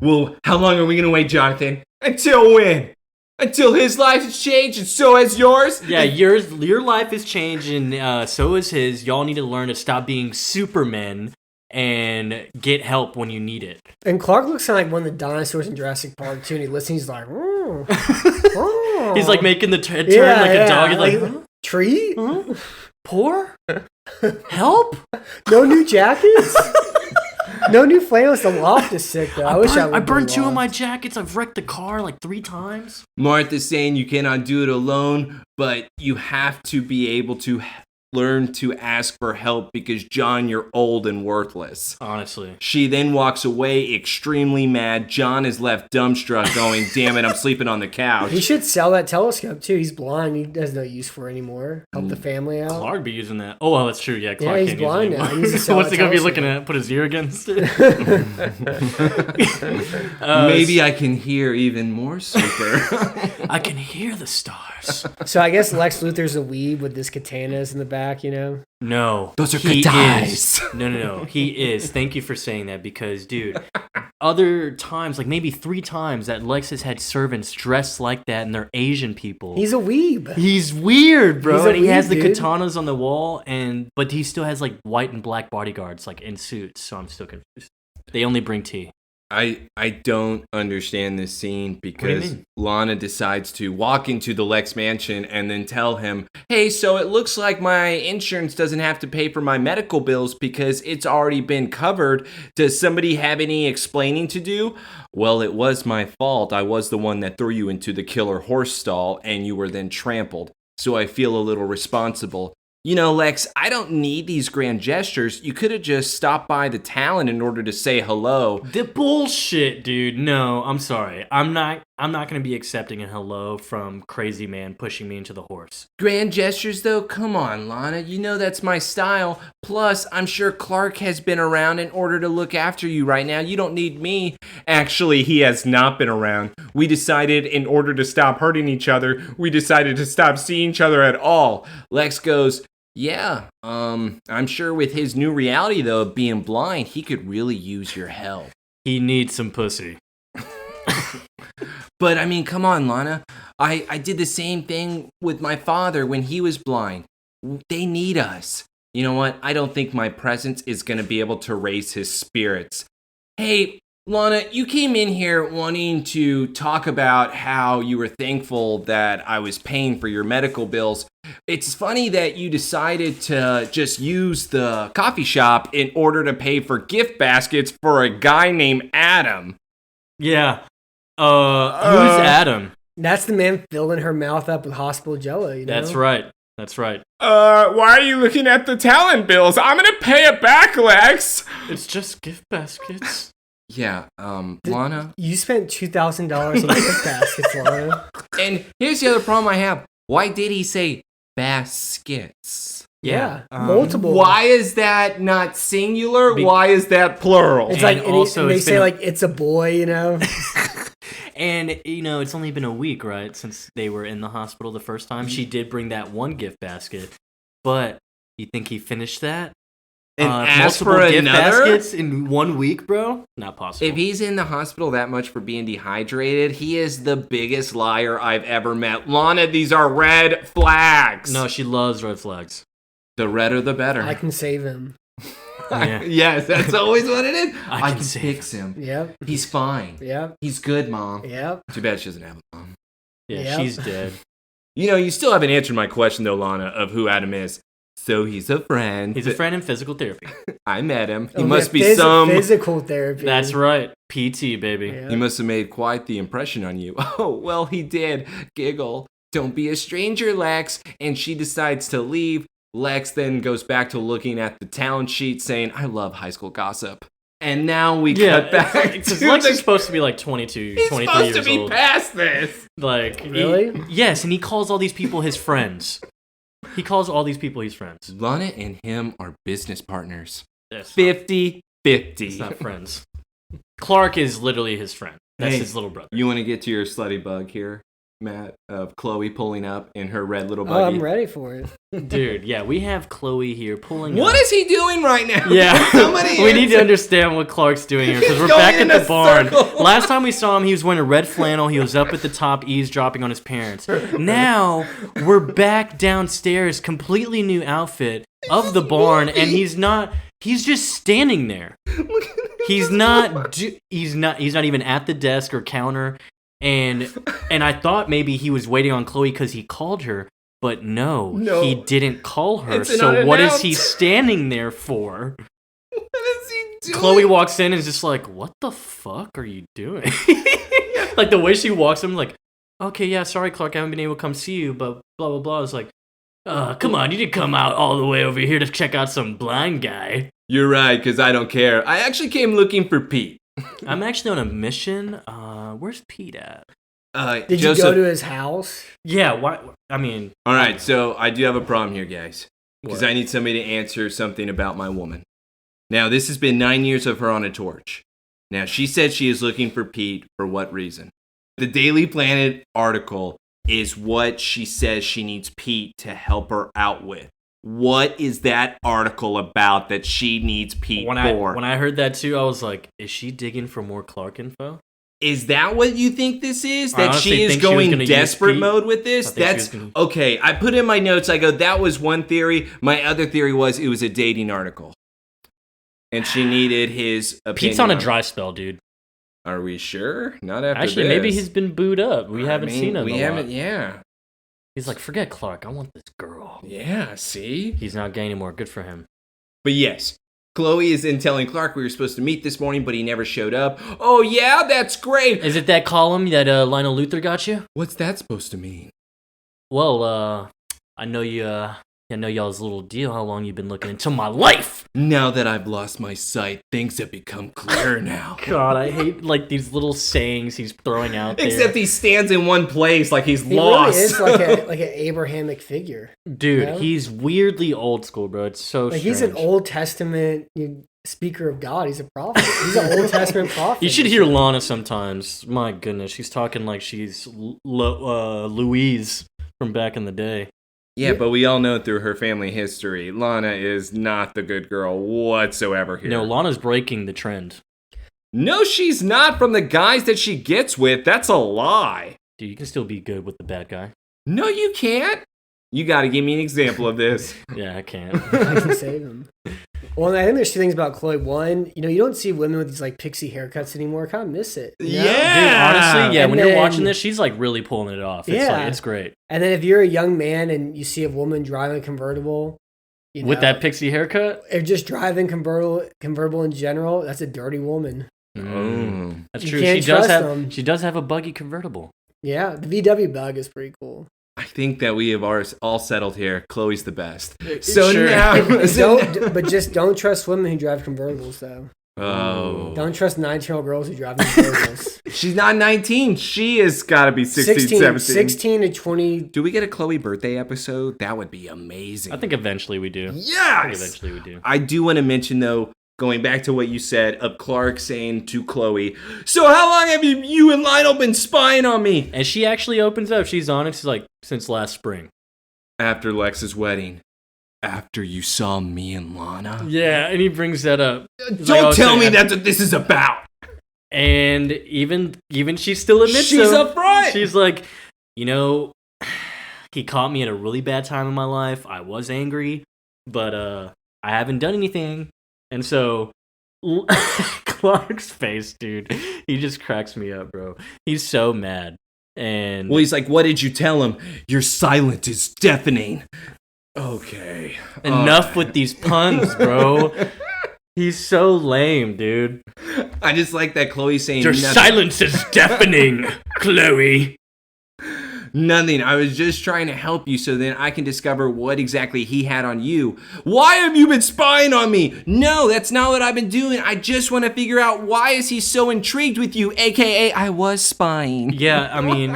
Well, how long are we going to wait, Jonathan? Until when? Until his life has changed and so has yours. Yeah, your life is changing, so is his. Y'all need to learn to stop being supermen and get help when you need it. And Clark looks like one of the dinosaurs in Jurassic Park too. And he listens, he's like, He's like making the turn Yeah, like yeah. a dog. He's like, huh? tree? Huh? Poor? Help? No new jackets? No new flannels. The loft is sick though. I burned 2 of my jackets. I've wrecked the car like 3 times. Martha's saying you cannot do it alone, but you have to be able to learn to ask for help because, John, you're old and worthless. Honestly. She then walks away extremely mad. John is left dumbstruck going, damn it, I'm sleeping on the couch. He should sell that telescope too. He's blind. He has no use for it anymore. Help the family out. Clark be using that. Oh, well, that's true. Yeah, Clark he's can't blind use it now. anymore. He needs to sell What's that he going to be telescope. looking at? Put his ear against it? Maybe I can hear even more super. I can hear the stars. So I guess Lex Luthor's a weeb with his katanas in the back, you know? No. Those are he katanas. is. No. He is. Thank you for saying that because, dude, other times, like maybe 3 times that Lex has had servants dressed like that and they're Asian people. He's a weeb. He's weird, bro. He's a And he has weeb, the dude. katanas on the wall, but he still has like white and black bodyguards, like in suits. So I'm still confused. They only bring tea. I don't understand this scene because mean? Lana decides to walk into the Lex mansion and then tell him, hey, so it looks like my insurance doesn't have to pay for my medical bills because it's already been covered. Does somebody have any explaining to do? Well, it was my fault. I was the one that threw you into the killer horse stall and you were then trampled. So I feel a little responsible. You know, Lex, I don't need these grand gestures. You could have just stopped by the Talon in order to say hello. The bullshit, dude. No, I'm sorry. I'm not going to be accepting a hello from crazy man pushing me into the horse. Grand gestures, though? Come on, Lana. You know that's my style. Plus, I'm sure Clark has been around in order to look after you right now. You don't need me. Actually, he has not been around. We decided in order to stop hurting each other, we decided to stop seeing each other at all. Lex goes, yeah, I'm sure with his new reality, though, of being blind, he could really use your help. He needs some pussy. But, I mean, come on, Lana. I did the same thing with my father when he was blind. They need us. You know what? I don't think my presence is going to be able to raise his spirits. Hey, Lana, you came in here wanting to talk about how you were thankful that I was paying for your medical bills. It's funny that you decided to just use the coffee shop in order to pay for gift baskets for a guy named Adam. Yeah. Who's Adam? That's the man filling her mouth up with hospital jello, you know? That's right. Why are you looking at the talent bills? I'm gonna pay it back, Lex. It's just gift baskets. Yeah, Lana. You spent $2,000 on gift baskets, Lana. And here's the other problem I have. Why did he say baskets? Yeah, multiple. Why is that not singular? Why is that plural? It's like, And also, and they it's say been a- like, it's a boy, you know? And, you know, it's only been a week, right, since they were in the hospital the first time. She did bring that one gift basket, but you think he finished that? And asked for multiple gift another? baskets in 1 week, bro? Not possible. If he's in the hospital that much for being dehydrated, he is the biggest liar I've ever met. Lana, these are red flags. No, she loves red flags. The redder the better. I can save him. Yeah. Yes, that's always what it is. I I can can save fix him. Yep. He's fine. Yep. He's good, Mom. Yep. Too bad she doesn't have a mom. Yeah, Yep. she's dead. You know, you still haven't answered my question, though, Lana, of who Adam is. So he's a friend. He's a friend in physical therapy. I met him. He Oh, must yeah, be some... physical therapy. That's right. PT, baby. Yeah. He must have made quite the impression on you. Oh, well, he did. Giggle. Don't be a stranger, Lex. And she decides to leave. Lex then goes back to looking at the talent sheet saying, I love high school gossip. And now we cut back Because to Lex the... is supposed to be like 22, He's 23 supposed years to be old. past this. Like, Really? Yes, and he calls all these people his friends. He calls all these people his friends. Lana and him are business partners. That's 50-50. It's not friends. Clark is literally his friend. That's Hey, his little brother. You want to get to your slutty bug here? Matt, of Chloe pulling up in her red little Oh, buggy? I'm ready for it. Dude, yeah, we have Chloe here pulling What up. is he doing right now? Yeah, Somebody we need to answer. understand what Clark's doing here because we're Going back at in the a barn. circle. Last time we saw him, he was wearing a red flannel. He was up at the top eavesdropping on his parents. Now we're back downstairs, completely new outfit of the barn, and he's just standing there. He's not even at the desk or counter. And I thought maybe he was waiting on Chloe because he called her, but no, he didn't call her. It's an So what is he unannounced. standing there for? What is he doing? Chloe walks in and is just like, what the fuck are you doing? Like the way she walks in, like, okay, yeah, sorry, Clark, I haven't been able to come see you, but blah, blah, blah. It's like, come on, you didn't come out all the way over here to check out some blind guy. You're right, because I don't care. I actually came looking for Pete. I'm actually on a mission. Where's Pete at? Did Joseph, you go to his house? Yeah, why? I mean, all right, so I do have a problem here, guys, because What? I need somebody to answer something about my woman. Now, this has been 9 years of her on a torch. Now, she said she is looking for Pete for what reason? The Daily Planet article is what she says she needs Pete to help her out with. What is that article about that she needs Pete for? when I heard that too, I was like, is she digging for more Clark info? Is that what you think this is? I That honestly she is think she was going gonna use desperate Pete. mode with this? I think she That's was gonna- okay. I put in my notes, I go, that was one theory. My other theory was it was a dating article. And she needed his opinion. Pete's on a it. dry spell, dude. Are we sure? Not after Actually, this. maybe he's been booed up. We haven't seen him. We a haven't, lot. yeah. He's like, forget Clark. I want this girl. Yeah, see? He's not gay anymore. Good for him. But yes, Chloe is in telling Clark we were supposed to meet this morning, but he never showed up. Oh, yeah, that's great. Is it that column that Lionel Luther got you? What's that supposed to mean? Well, I know you. I know y'all's little deal. How long you been looking into my life? Now that I've lost my sight, things have become clear now. God, I hate like these little sayings he's throwing out there. Except he stands in one place like he's He lost. really is like an Abrahamic figure. Dude, Yeah. he's weirdly old school, bro. It's so Like strange. he's an Old Testament speaker of God. He's a prophet. He's an Old Testament prophet. You should hear Lana sometimes. My goodness, she's talking like she's Louise from back in the day. Yeah, but we all know through her family history, Lana is not the good girl whatsoever here. No, Lana's breaking the trend. No, she's not from the guys that she gets with. That's a lie. Dude, you can still be good with the bad guy. No, you can't. You got to give me an example of this. Yeah, I can't. I can save him. Well, and I think there's two things about Chloe. One, you don't see women with these like pixie haircuts anymore. I kind of miss it. you know? Yeah. Dude, honestly, yeah, And when you're then- watching this, she's like really pulling it off. It's Yeah. like, it's great. And then if you're a young man and you see a woman driving a convertible, With that pixie haircut? or just driving convertible in general, that's a dirty woman. That's You true. can't trust them. She does have a buggy convertible. Yeah, the VW bug is pretty cool. I think that we have all settled here. Chloe's the best. So Sure. now... But just don't trust women who drive convertibles, though. Oh. Don't trust 19-year-old girls who drive convertibles. She's not 19. She has got to be 16, 17. 16 to 20. Do we get a Chloe birthday episode? That would be amazing. I think eventually we do. Yes! Eventually we do. I do want to mention, though, going back to what you said of Clark saying to Chloe, so how long have you and Lionel been spying on me? And she actually opens up. She's honest. She's like, since last spring. After Lex's wedding. After you saw me and Lana? Yeah, and he brings that up. Don't tell me that's what this is about. And even she still admits She's so. upfront. She's like, he caught me at a really bad time in my life. I was angry, but I haven't done anything. And so Clark's face, dude, he just cracks me up, bro. He's so mad. And Well, he's like, what did you tell him? Your silence is deafening. Okay. enough with these puns, bro. He's so lame, dude. I just like that Chloe saying Your nothing. silence is deafening, Chloe. Nothing. I was just trying to help you so then I can discover what exactly he had on you. Why have you been spying on me? No, that's not what I've been doing. I just want to figure out why is he so intrigued with you, aka I was spying. Yeah, I mean,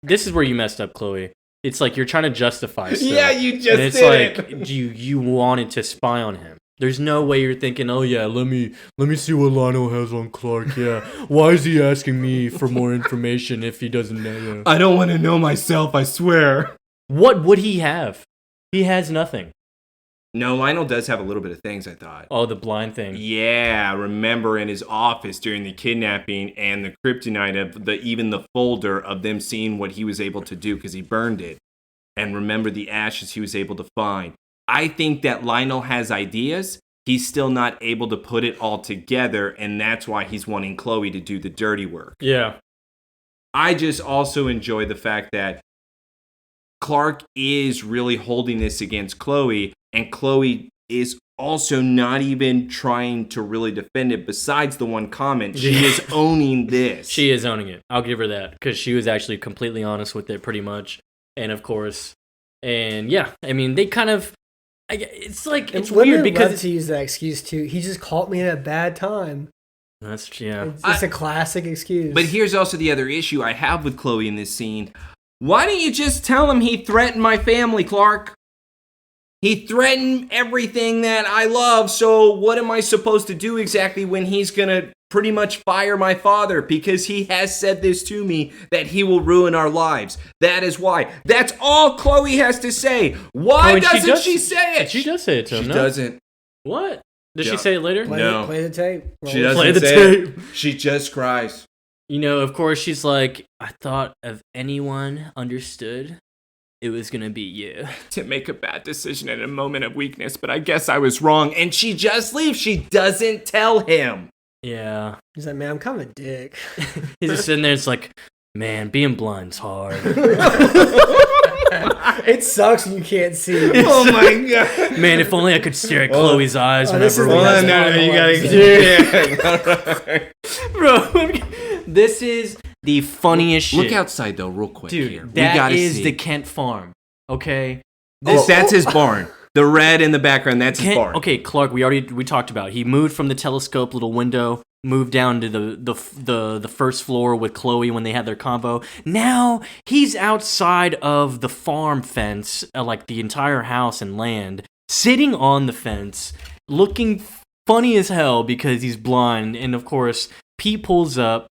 this is where you messed up, Chloe. It's like you're trying to justify stuff. Yeah, you just and it's did like you wanted to spy on him. There's no way you're thinking, oh yeah, let me see what Lionel has on Clark. Yeah, why is he asking me for more information if he doesn't know? I don't want to know myself, I swear. What would he have? He has nothing. No, Lionel does have a little bit of things, I thought. Oh, the blind thing. Yeah, remember in his office during the kidnapping and the kryptonite of even the folder of them seeing what he was able to do because he burned it. And remember the ashes he was able to find. I think that Lionel has ideas. He's still not able to put it all together, and that's why he's wanting Chloe to do the dirty work. Yeah. I just also enjoy the fact that Clark is really holding this against Chloe, and Chloe is also not even trying to really defend it. Besides the one comment, she is owning this. She is owning it. I'll give her that, because she was actually completely honest with it pretty much. And of course, and yeah, I mean, they kind of, it's like, it's weird because love to use that excuse too. He just caught me at a bad time. That's, yeah. It's just a classic excuse. But here's also the other issue I have with Chloe in this scene. Why don't you just tell him he threatened my family, Clark? He threatened everything that I love, so what am I supposed to do exactly when he's gonna pretty much fire my father? Because he has said this to me, that he will ruin our lives. That is why. That's all Chloe has to say. Why doesn't she say it? She does say it to him, She no? doesn't. What? Does she say it later? No. Play the tape. She doesn't Play the say it. tape. She just cries. You know, of course, she's like, I thought if anyone understood, it was gonna be you. To make a bad decision in a moment of weakness, but I guess I was wrong. And she just leaves. She doesn't tell him. Yeah. He's like, man, I'm kind of a dick. He's just sitting there, it's like, man, being blind's hard. It sucks when you can't see. Oh my god. Man, if only I could stare at Chloe's eyes this whenever is we... the best you gotta... Bro, this is the funniest shit. Look outside though, real quick. Dude, here. that is the Kent farm, okay? That's his barn. The red in the background, that's his barn. Okay, Clark, we talked about it. He moved from the telescope little window, moved down to the first floor with Chloe when they had their convo. Now he's outside of the farm fence, like the entire house and land, sitting on the fence, looking funny as hell because he's blind. And of course, Pete pulls up,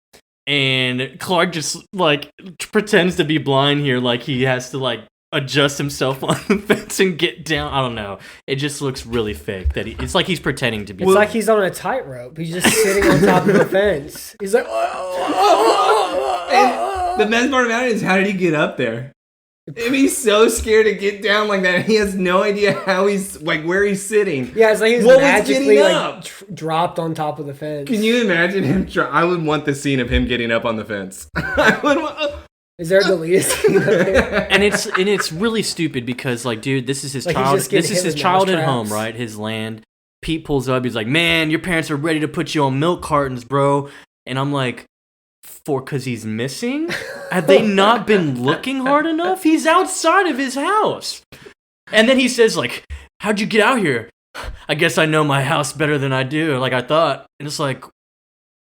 and Clark just like pretends to be blind here, like he has to like adjust himself on the fence and get down. I don't know. It just looks really fake. It's like he's pretending to be. It's like he's on a tightrope. He's just sitting on top of the fence. He's like, And the best part about it is, how did he get up there? If he's so scared to get down like that, he has no idea how he's like where he's sitting. yeah, it's like he's What was magically getting like up? dropped on top of the fence. Can you imagine him? I would want the scene of him getting up on the fence. I would. Is there a deleted scene of it? and it's really stupid because like, dude, this is his Like, he's child. just getting This is hit his with childhood mousetraps. home, right? His land. Pete pulls up. He's like, man, your parents are ready to put you on milk cartons, bro. And I'm like, because he's missing? Have they not been looking hard enough? He's outside of his house. And then he says, like, how'd you get out here? I guess I know my house better than I do, like I thought. And it's like,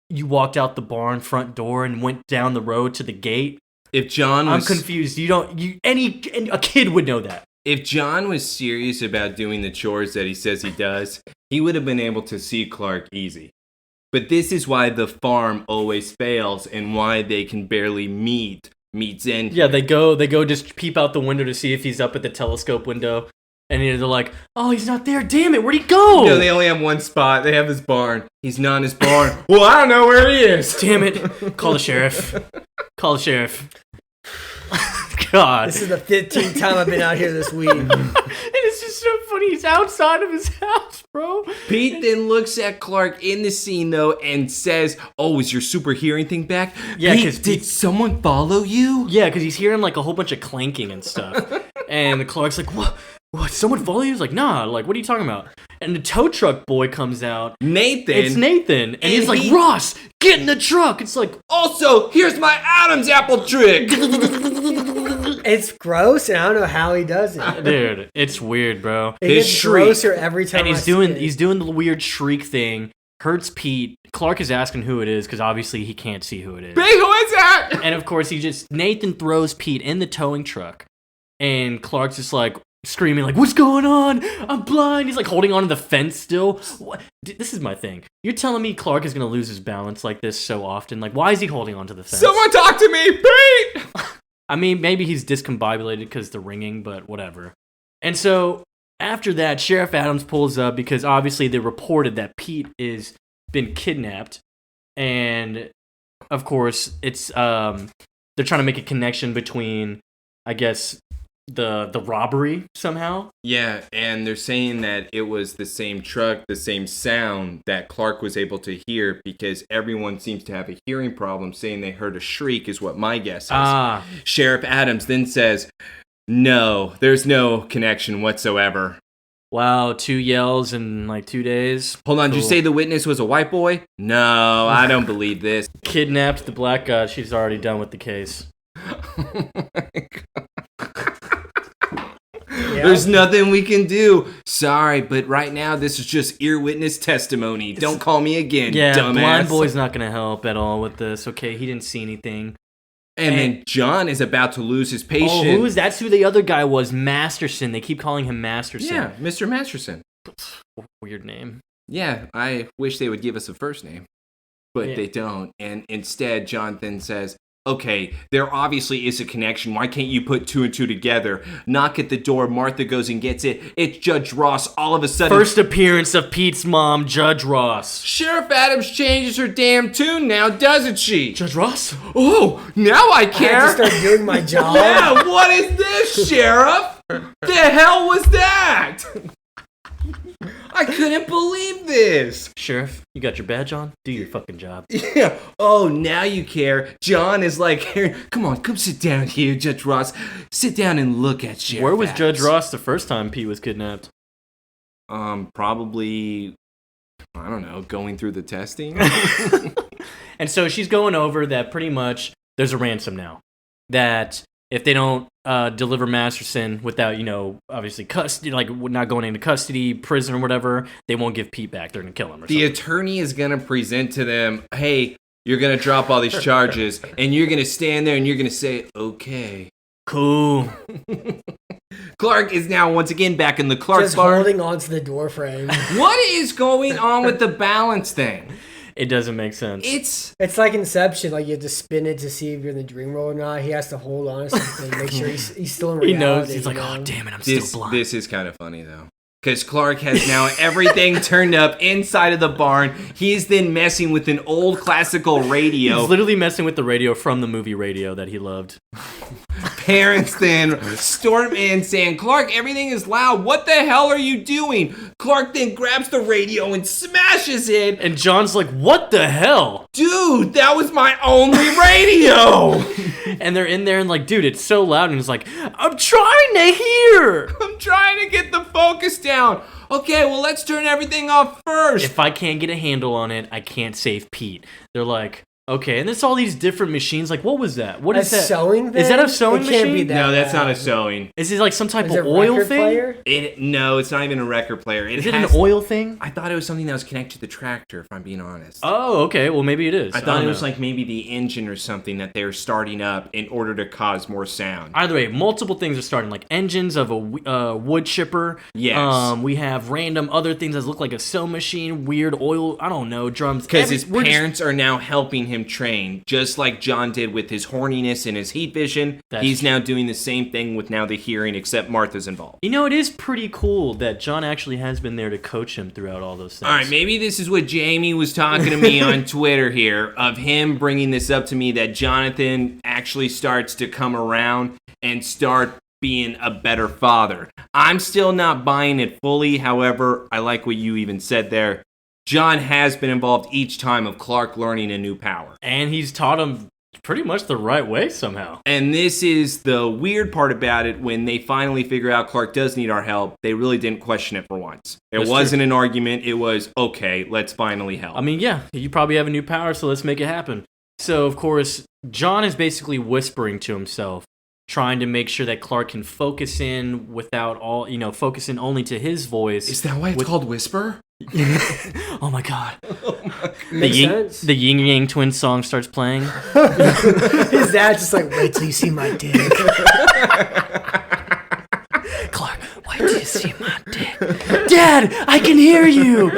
you walked out the barn front door and went down the road to the gate? If John was, I'm confused. A kid would know that. If John was serious about doing the chores that he says he does, he would have been able to see Clark easy. But this is why the farm always fails and why they can barely meets in. Yeah, they go just peep out the window to see if he's up at the telescope window. And they're like, oh, he's not there. Damn it, where'd he go? No, they only have one spot. They have his barn. He's not in his barn. Well, I don't know where he is. Damn it. Call the sheriff. Call the sheriff. God. This is the 15th time I've been out here this week. And it's just so funny. He's outside of his house, bro. Pete then looks at Clark in the scene, though, and says, oh, is your super hearing thing back? Yeah, Pete, 'cause did someone follow you? Yeah, because he's hearing like a whole bunch of clanking and stuff. And Clark's like, what? What? Someone follow you? He's like, nah, like, what are you talking about? And the tow truck boy comes out. Nathan. It's Nathan. And he's like, he- Ross, get in the truck. It's like, Also, here's my Adam's apple trick. It's gross, and I don't know how he does it. dude, it's weird, bro. It His gets shriek. grosser every time. And I he's see doing it. the weird shriek thing. Hurts Pete. Clark is asking who it is because obviously he can't see who it is. Big, who is that? And of course, Nathan throws Pete in the towing truck. And Clark's just like, screaming like, "What's going on? I'm blind." He's like holding onto the fence still. What? This is my thing. You're telling me Clark is gonna lose his balance like this so often? Like, why is he holding onto the fence? Someone talk to me, Pete! I mean, maybe he's discombobulated because the ringing, but whatever. And so after that, Sheriff Adams pulls up because obviously they reported that Pete is been kidnapped, and of course it's they're trying to make a connection between, I guess, the robbery somehow. Yeah, and they're saying that it was the same truck, the same sound that Clark was able to hear because everyone seems to have a hearing problem, saying they heard a shriek is what my guess is. Sheriff Adams then says, no, there's no connection whatsoever. Wow, 2 yells in like 2 days. Hold on, Did you say the witness was a white boy? No, I don't believe this. Kidnapped the black guy. She's already done with the case. Oh my God. There's nothing we can do. Sorry, but right now this is just ear witness testimony. Don't call me again, dumbass. Blind boy's not going to help at all with this. Okay, he didn't see anything. And then John is about to lose his patience. Oh, that's who the other guy was, Masterson. They keep calling him Masterson. Yeah, Mr. Masterson. Weird name. Yeah, I wish they would give us a first name, but they don't. And instead, John then says, okay, there obviously is a connection. Why can't you put 2 and 2 together? Knock at the door. Martha goes and gets it. It's Judge Ross. All of a sudden, first appearance of Pete's mom, Judge Ross. Sheriff Adams changes her damn tune now, doesn't she? Judge Ross? Oh, now I care. I have to start doing my job. Yeah, what is this, Sheriff? The hell was that? I couldn't believe this. Sheriff, you got your badge on? Do your fucking job. Yeah. Oh, now you care. John is like, come on, come sit down here, Judge Ross. Sit down and look at Sheriff Where was Adams. Judge Ross the first time Pete was kidnapped? Probably, I don't know, going through the testing. And so she's going over that pretty much there's a ransom now. That if they don't deliver Masterson without, obviously custody, like not going into custody, prison or whatever, they won't give Pete back. They're going to kill him or The something. attorney is going to present to them, hey, you're going to drop all these charges, and you're going to stand there and you're going to say, okay. Cool. Clark is now once again back in the Clark Just bar. holding onto the door frame. What is going on with the balance thing? It doesn't make sense. It's like Inception. Like you have to spin it to see if you're in the dream world or not. He has to hold on to something, make sure he's still in reality. He knows. He's like, oh, damn it, I'm still blind. This is kind of funny, though. Because Clark has now everything turned up inside of the barn. He's then messing with an old classical radio. He's literally messing with the radio from the movie Radio that he loved. Parents then storm in saying, Clark, everything is loud. What the hell are you doing? Clark then grabs the radio and smashes it. And John's like, what the hell? Dude, that was my only radio. And they're in there and like, dude, it's so loud. And he's like, I'm trying to hear. I'm trying to get the focus down. Okay, well, let's turn everything off first. If I can't get a handle on it, I can't save Pete. They're like, okay, and there's all these different machines. Like, what was that? What is that? Sewing thing? Is that a sewing It can't machine? be that No, that's bad. not a sewing. Is it like some type Is of it oil record thing? player? No, it's not even a record player. Is it an oil thing? I thought it was something that was connected to the tractor, if I'm being honest. Oh, okay. Well, maybe it is. I thought don't it was know. like maybe the engine or something that they're starting up in order to cause more sound. Either way, multiple things are starting, like engines of a wood chipper. Yes. We have random other things that look like a sew machine, weird oil, I don't know, drums. Because his parents are now helping him train, just like John did with his horniness and his heat vision. He's now doing the same thing with now the hearing, except Martha's involved. You know, it is pretty cool that John actually has been there to coach him throughout all those things. All right, maybe this is what Jamie was talking to me on Twitter here, of him bringing this up to me, that Jonathan actually starts to come around and start being a better father. I'm still not buying it fully. However, I like what you even said there. John has been involved each time of Clark learning a new power. And he's taught him pretty much the right way somehow. And this is the weird part about it. When they finally figure out Clark does need our help, they really didn't question it for once. It wasn't an argument. It was, okay, let's finally help. I mean, yeah, you probably have a new power, so let's make it happen. So, of course, John is basically whispering to himself, trying to make sure that Clark can focus in without all, focusing only to his voice. Is that why it's called Whisper? Oh my god. Makes sense. The Yin Yang Twins song starts playing. His dad's just like, wait till you see my dick. Clark, you see my dick? Dad, I can hear you.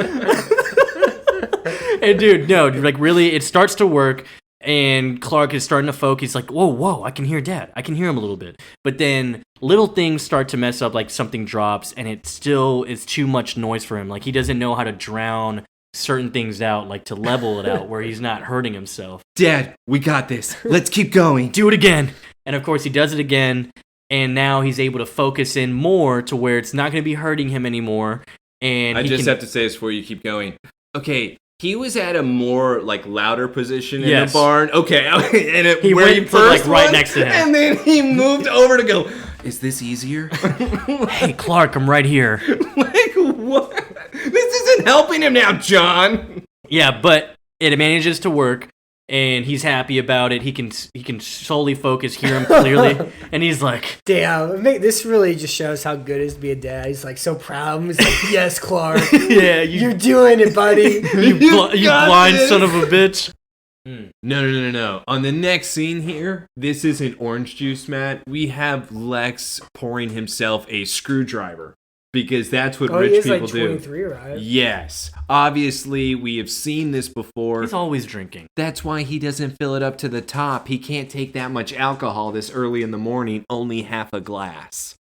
And dude, no, like really, it starts to work. And Clark is starting to focus. He's like, whoa, I can hear Dad. I can hear him a little bit. But then little things start to mess up, like something drops, and it still is too much noise for him. Like he doesn't know how to drown certain things out, like to level it out where he's not hurting himself. Dad, we got this. Let's keep going. Do it again. And of course he does it again, and now he's able to focus in more to where it's not going to be hurting him anymore. And I just have to say this before you keep going. Okay. He was at a more like louder position in the barn. Okay, and he went first, like right next to him, and then he moved over to go. Is this easier? Hey, Clark, I'm right here. Like what? This isn't helping him now, John. Yeah, but it manages to work, and he's happy about it. He can solely focus, hear him clearly, and he's like, "Damn, this really just shows how good it is to be a dad." He's like so proud of him. He's like, "Yes, Clark, yeah, you're doing it, buddy. you blind son of a bitch." No. On the next scene here, this isn't orange juice, Matt. We have Lex pouring himself a screwdriver. Because that's what rich people do. 23, right? Yes. Obviously, we have seen this before. He's always drinking. That's why he doesn't fill it up to the top. He can't take that much alcohol this early in the morning, only half a glass.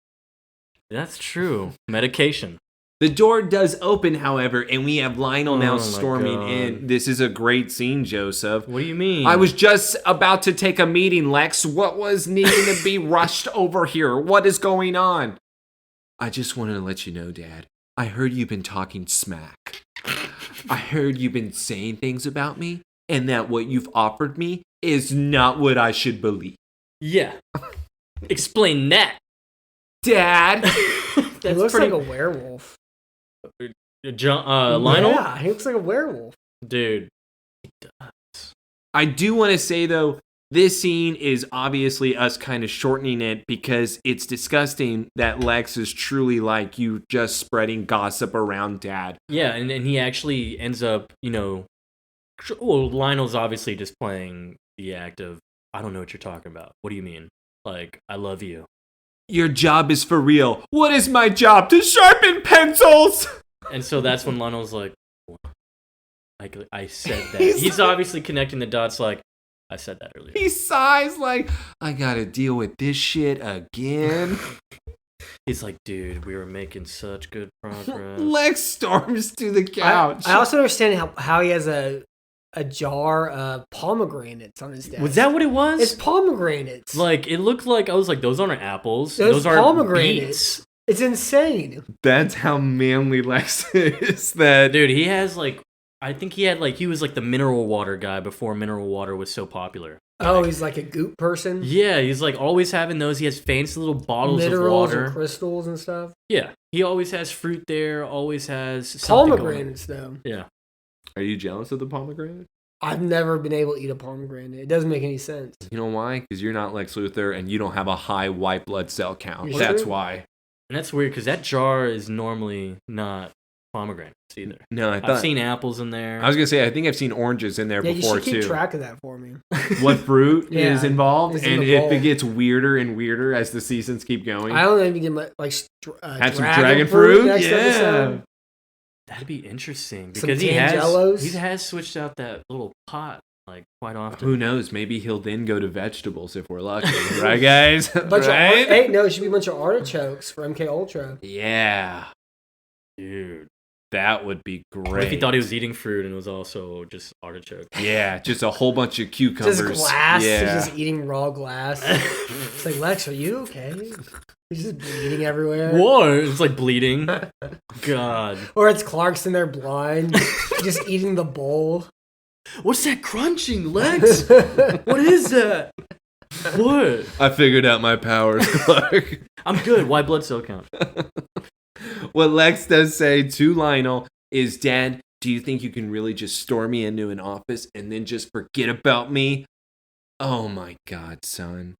That's true. Medication. The door does open, however, and we have Lionel now storming God. in. This is a great scene, Joseph. What do you mean? I was just about to take a meeting, Lex. What was needing to be rushed over here? What is going on? I just wanted to let you know, Dad. I heard you've been talking smack. I heard you've been saying things about me, and that what you've offered me is not what I should believe. Yeah. Explain that. Dad! He looks like a werewolf. Lionel? Yeah, he looks like a werewolf. Dude. He does. I do want to say, though, this scene is obviously us kind of shortening it because it's disgusting that Lex is truly like you just spreading gossip around Dad. Yeah, and he actually ends up, well, Lionel's obviously just playing the act of, I don't know what you're talking about. What do you mean? Like, I love you. Your job is for real. What is my job? To sharpen pencils! And so that's when Lionel's like, I said that. He's obviously connecting the dots like, I said that earlier. He sighs like, I gotta deal with this shit again. He's like, dude, we were making such good progress. Lex storms to the couch. I also understand how he has a jar of pomegranates on his desk. Was that what it was? It's pomegranates. Like, it looked like, I was like, those aren't apples. Those are pomegranates. beets. It's insane. That's how manly Lex is. That dude, he has like, I think he was like the mineral water guy before mineral water was so popular. Oh, he's like a goop person? Yeah, he's like always having those. He has fancy little bottles of water. And crystals and stuff. Yeah, he always has fruit there, always has something pomegranates, though. Yeah. Are you jealous of the pomegranate? I've never been able to eat a pomegranate. It doesn't make any sense. You know why? Because you're not Lex Luthor and you don't have a high white blood cell count. You're That's sure? why. And that's weird because that jar is normally not pomegranates either. No, I've seen apples in there. I was gonna say I think I've seen oranges in there before you should keep too. track of that for me. What fruit is involved, is in and the if bowl. it gets weirder and weirder as the seasons keep going. I don't know if you get Had some dragon fruit. next Yeah, episode. That'd be interesting Some because Tangelos. he has switched out that little pot like quite often. Who knows? Maybe he'll then go to vegetables if we're lucky, right, guys? Right? Hey, no, it should be a bunch of artichokes for MK Ultra. Yeah, dude. That would be great. What if he thought he was eating fruit and it was also just artichoke? Yeah, just a whole bunch of cucumbers. Just glass. Yeah. He's just eating raw glass. It's like, Lex, are you okay? He's just bleeding everywhere. What? It's like bleeding. God. Or it's Clark's in there blind, just eating the bowl. What's that crunching, Lex? What is that? What? I figured out my powers, Clark. I'm good. White blood cell count. What Lex does say to Lionel is, Dad, do you think you can really just storm me into an office and then just forget about me? Oh my God, son.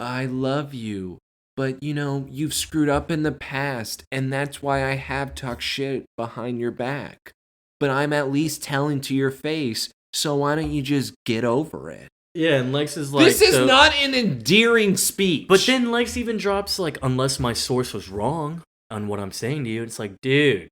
I love you. But, you've screwed up in the past, and that's why I have talked shit behind your back. But I'm at least telling to your face, so why don't you just get over it? Yeah, and Lex is like... This is not an endearing speech. But then Lex even drops, like, unless my source was wrong. on what I'm saying to you. It's like, dude.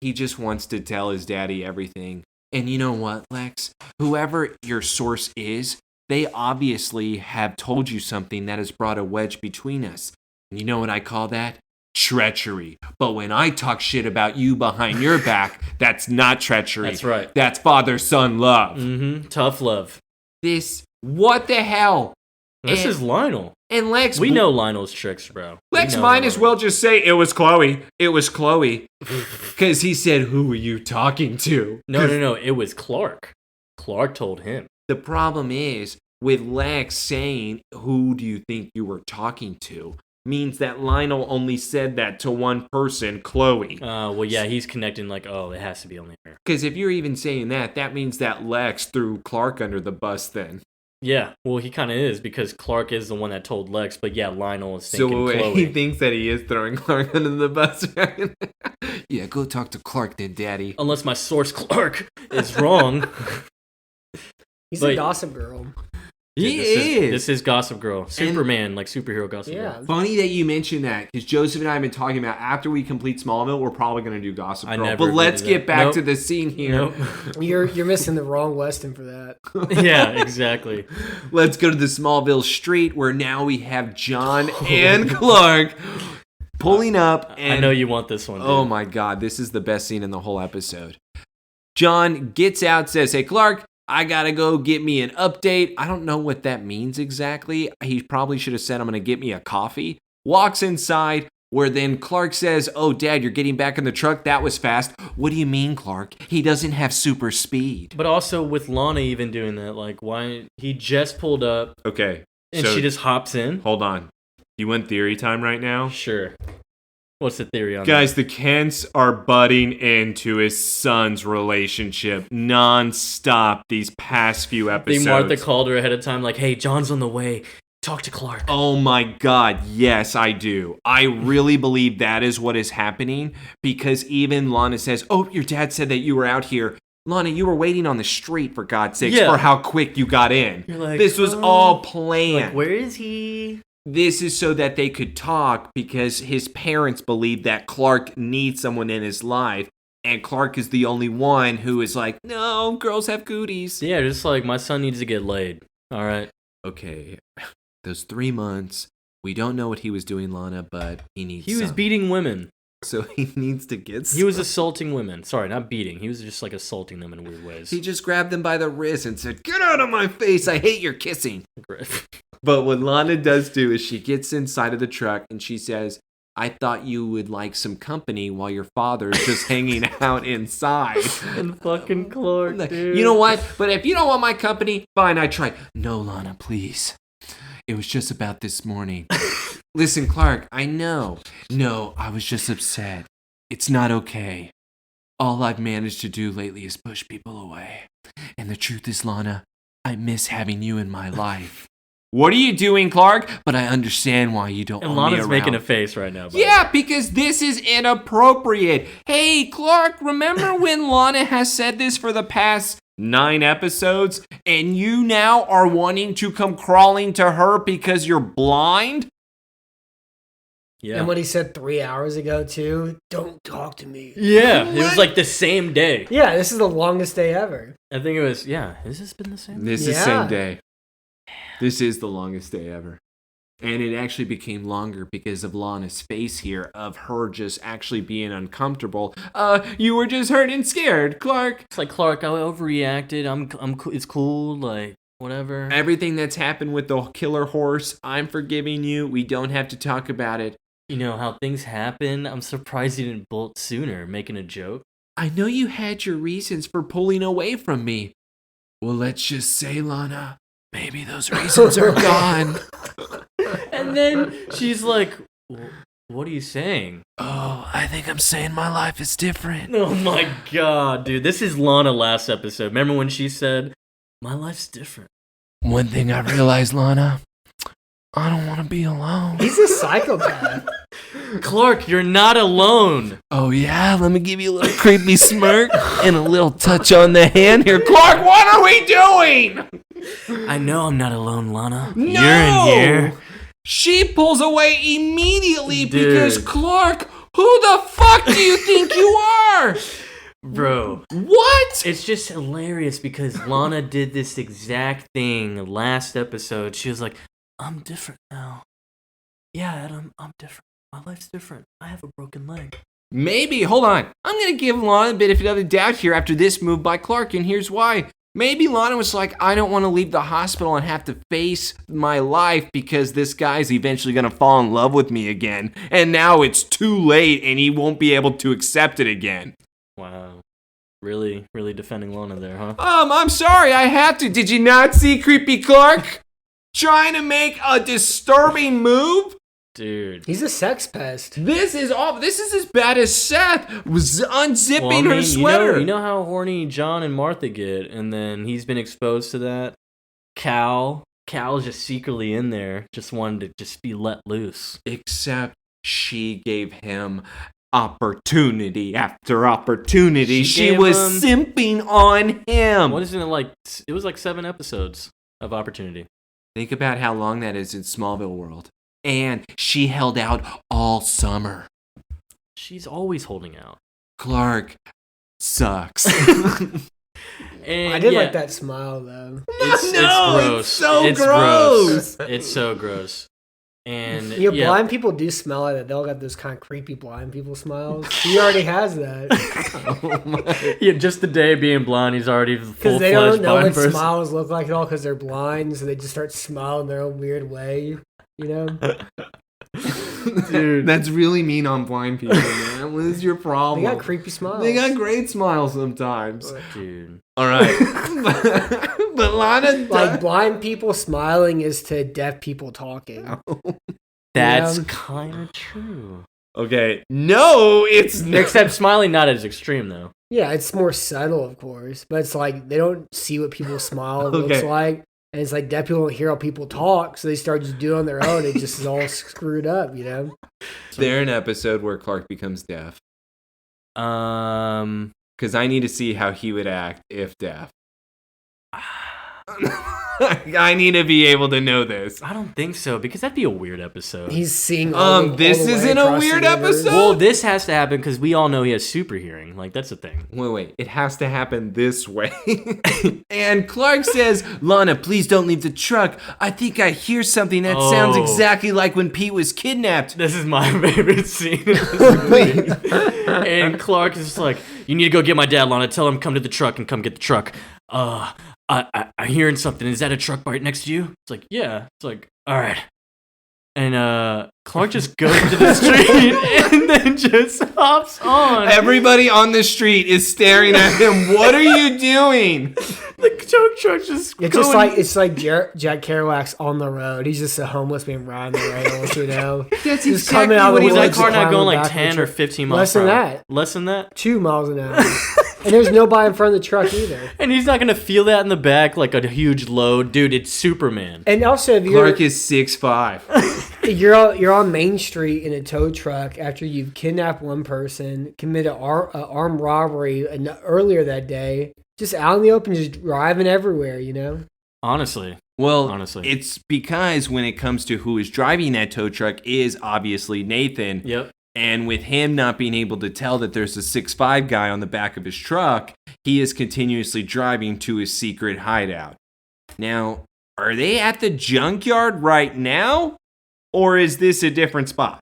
He just wants to tell his daddy everything. And you know what, Lex? Whoever your source is, they obviously have told you something that has brought a wedge between us. And you know what I call that? Treachery. But when I talk shit about you behind your back, that's not treachery. That's right. That's father-son love. Mm-hmm. Tough love. What the hell? This is Lionel. And Lex... We know Lionel's tricks, bro. Lex might as well just say, it was Chloe. It was Chloe. Because he said, who were you talking to? No. It was Clark. Clark told him. The problem is, with Lex saying, who do you think you were talking to, means that Lionel only said that to one person, Chloe. Well, yeah, he's connecting like, oh, it has to be only her. Because if you're even saying that, that means that Lex threw Clark under the bus then. Yeah, well, he kind of is, because Clark is the one that told Lex, but yeah, Lionel is thinking Chloe. He thinks that he is throwing Clark under the bus, right? Yeah, go talk to Clark then, Daddy. Unless my source, Clark, is wrong. He's a gossip girl. This is Gossip Girl. Superman, like superhero Gossip Girl. Funny that you mentioned that, because Joseph and I have been talking about after we complete Smallville, we're probably going to do Gossip Girl. But let's get back to the scene here. Nope. You're missing the wrong Weston for that. Yeah, exactly. Let's go to the Smallville street, where now we have John and Clark pulling up. And I know you want this one, dude. Oh my God, this is the best scene in the whole episode. John gets out, says, hey, Clark, I gotta go get me an update. I don't know what that means exactly. He probably should have said, I'm gonna get me a coffee. Walks inside, where then Clark says, oh, Dad, you're getting back in the truck? That was fast. What do you mean, Clark? He doesn't have super speed. But also with Lana even doing that, like, why? He just pulled up. Okay. And she just hops in. Hold on. You want theory time right now? Sure. What's the theory on Guys, that? the Kents are butting into his son's relationship non-stop these past few episodes. Martha called her ahead of time, like, hey, John's on the way. Talk to Clark. Oh my God, yes, I do. I really believe that is what is happening, because even Lana says, oh, your dad said that you were out here. Lana, you were waiting on the street, for God's sakes, for how quick you got in. You're like, this was all planned. Like, where is he? This is so that they could talk, because his parents believe that Clark needs someone in his life, and Clark is the only one who is like, no, girls have cooties. Yeah, just like, my son needs to get laid. All right. Okay, those 3 months, we don't know what he was doing, Lana, but he was beating women. So he needs to get some. He was assaulting women. Sorry, not beating. He was just like assaulting them in weird ways. He just grabbed them by the wrist and said, get out of my face, I hate your kissing. But what Lana does do is she gets inside of the truck and she says, I thought you would like some company while your father's just hanging out inside. And fucking Clark, dude. You know what? But if you don't want my company, fine, I try. No, Lana, please. It was just about this morning. Listen, Clark, I know. No, I was just upset. It's not okay. All I've managed to do lately is push people away. And the truth is, Lana, I miss having you in my life. What are you doing, Clark? But I understand why you don't want me around. And Lana's making a face right now. Yeah, because this is inappropriate. Hey, Clark, remember when Lana has said this for the past 9 episodes, and you now are wanting to come crawling to her because you're blind? Yeah. And what he said 3 hours ago, too, don't talk to me. Yeah, it was like the same day. Yeah, this is the longest day ever. I think it was, has this been the same day? This is the same day. This is the longest day ever. And it actually became longer because of Lana's face here, of her just actually being uncomfortable. You were just hurt and scared, Clark. It's like, Clark, I overreacted. I'm it's cool, like, whatever. Everything that's happened with the killer horse, I'm forgiving you. We don't have to talk about it. You know how things happen? I'm surprised you didn't bolt sooner, making a joke. I know you had your reasons for pulling away from me. Well, let's just say, Lana, maybe those reasons are gone. And then she's like, what are you saying? Oh, I think I'm saying my life is different. Oh my God, dude. This is Lana last episode. Remember when she said, my life's different? One thing I realized, Lana, I don't want to be alone. He's a psychopath. Clark, you're not alone. Oh, yeah? Let me give you a little creepy smirk and a little touch on the hand here. Clark, what are we doing? I know I'm not alone, Lana. No! You're in here. She pulls away immediately Dude. because Clark, who the fuck do you think you are? Bro. What? It's just hilarious because Lana did this exact thing last episode. She was like, I'm different now. Yeah, Adam, I'm different. My life's different. I have a broken leg. Maybe, hold on. I'm going to give Lana a benefit of the doubt here after this move by Clark, and here's why. Maybe Lana was like, I don't want to leave the hospital and have to face my life because this guy's eventually going to fall in love with me again. And now it's too late and he won't be able to accept it again. Wow. Really, really defending Lana there, huh? I'm sorry, I have to. Did you not see Creepy Clark trying to make a disturbing move? Dude. He's a sex pest. This is as bad as Seth was unzipping her sweater. You know how horny John and Martha get, and then he's been exposed to that. Cal's just secretly in there, just wanted to just be let loose. Except she gave him opportunity after opportunity. She was simping on him. What isn't it like? It was like 7 episodes of opportunity. Think about how long that is in Smallville world. And she held out all summer. She's always holding out. Clark sucks. And I did like that smile though. It's gross. It's so It's gross. It's so gross. And blind people do smell like that. They all got those kind of creepy blind people smiles. He already has that. Oh my. Yeah, just the day being blind, he's already Because full-fledged they don't know blind what person. smiles look like at all because they're blind, so they just start smiling their own weird way. You know? Dude, That's really mean on blind people, man. What is your problem? They got creepy smiles. They got great smiles sometimes. dude. All right. but Lana Like blind people smiling is to deaf people talking. That's Yeah. kind of true. Okay. No, it's not. Except smiling not as extreme though. Yeah, it's more subtle, of course, but it's like they don't see what people's smile looks Okay. like. And it's like deaf people don't hear how people talk, so they start just doing it on their own. It just is all screwed up, you know? Is there an episode where Clark becomes deaf? Because I need to see how he would act if deaf. I need to be able to know this. I don't think so because that'd be a weird episode. He's seeing This all the way isn't a across the weird universe. episode? Well, this has to happen because we all know he has super hearing. Like that's a thing. Wait. It has to happen this way. And Clark says, Lana, please don't leave the truck. I think I hear something that sounds exactly like when Pete was kidnapped. This is my favorite scene. And Clark is just like, you need to go get my dad, Lana. Tell him come to the truck and come get the truck. I'm hearing something. Is that a truck right next to you? It's like, yeah. It's like, all right. And Clark just goes to the street and then just hops on. Everybody on the street is staring at him. What are you doing? The tow truck just It's like Jack Kerouac's On the Road. He's just a homeless man riding the rails, you know? That's Just coming out of the was that woods car and not going climbing like back 10 into or the 15 miles Less per than hour? that. Less than that? 2 miles an hour. And there's nobody in front of the truck either. And he's not going to feel that in the back like a huge load. Dude, it's Superman. And also, if Clark is 6'5". you're on Main Street in a tow truck after you've kidnapped one person, committed armed robbery earlier that day, just out in the open, just driving everywhere, you know? Honestly. Well, Honestly. it's because when it comes to who is driving that tow truck is obviously Nathan. Yep. And with him not being able to tell that there's a 6'5" guy on the back of his truck, he is continuously driving to his secret hideout. Now, are they at the junkyard right now? Or is this a different spot?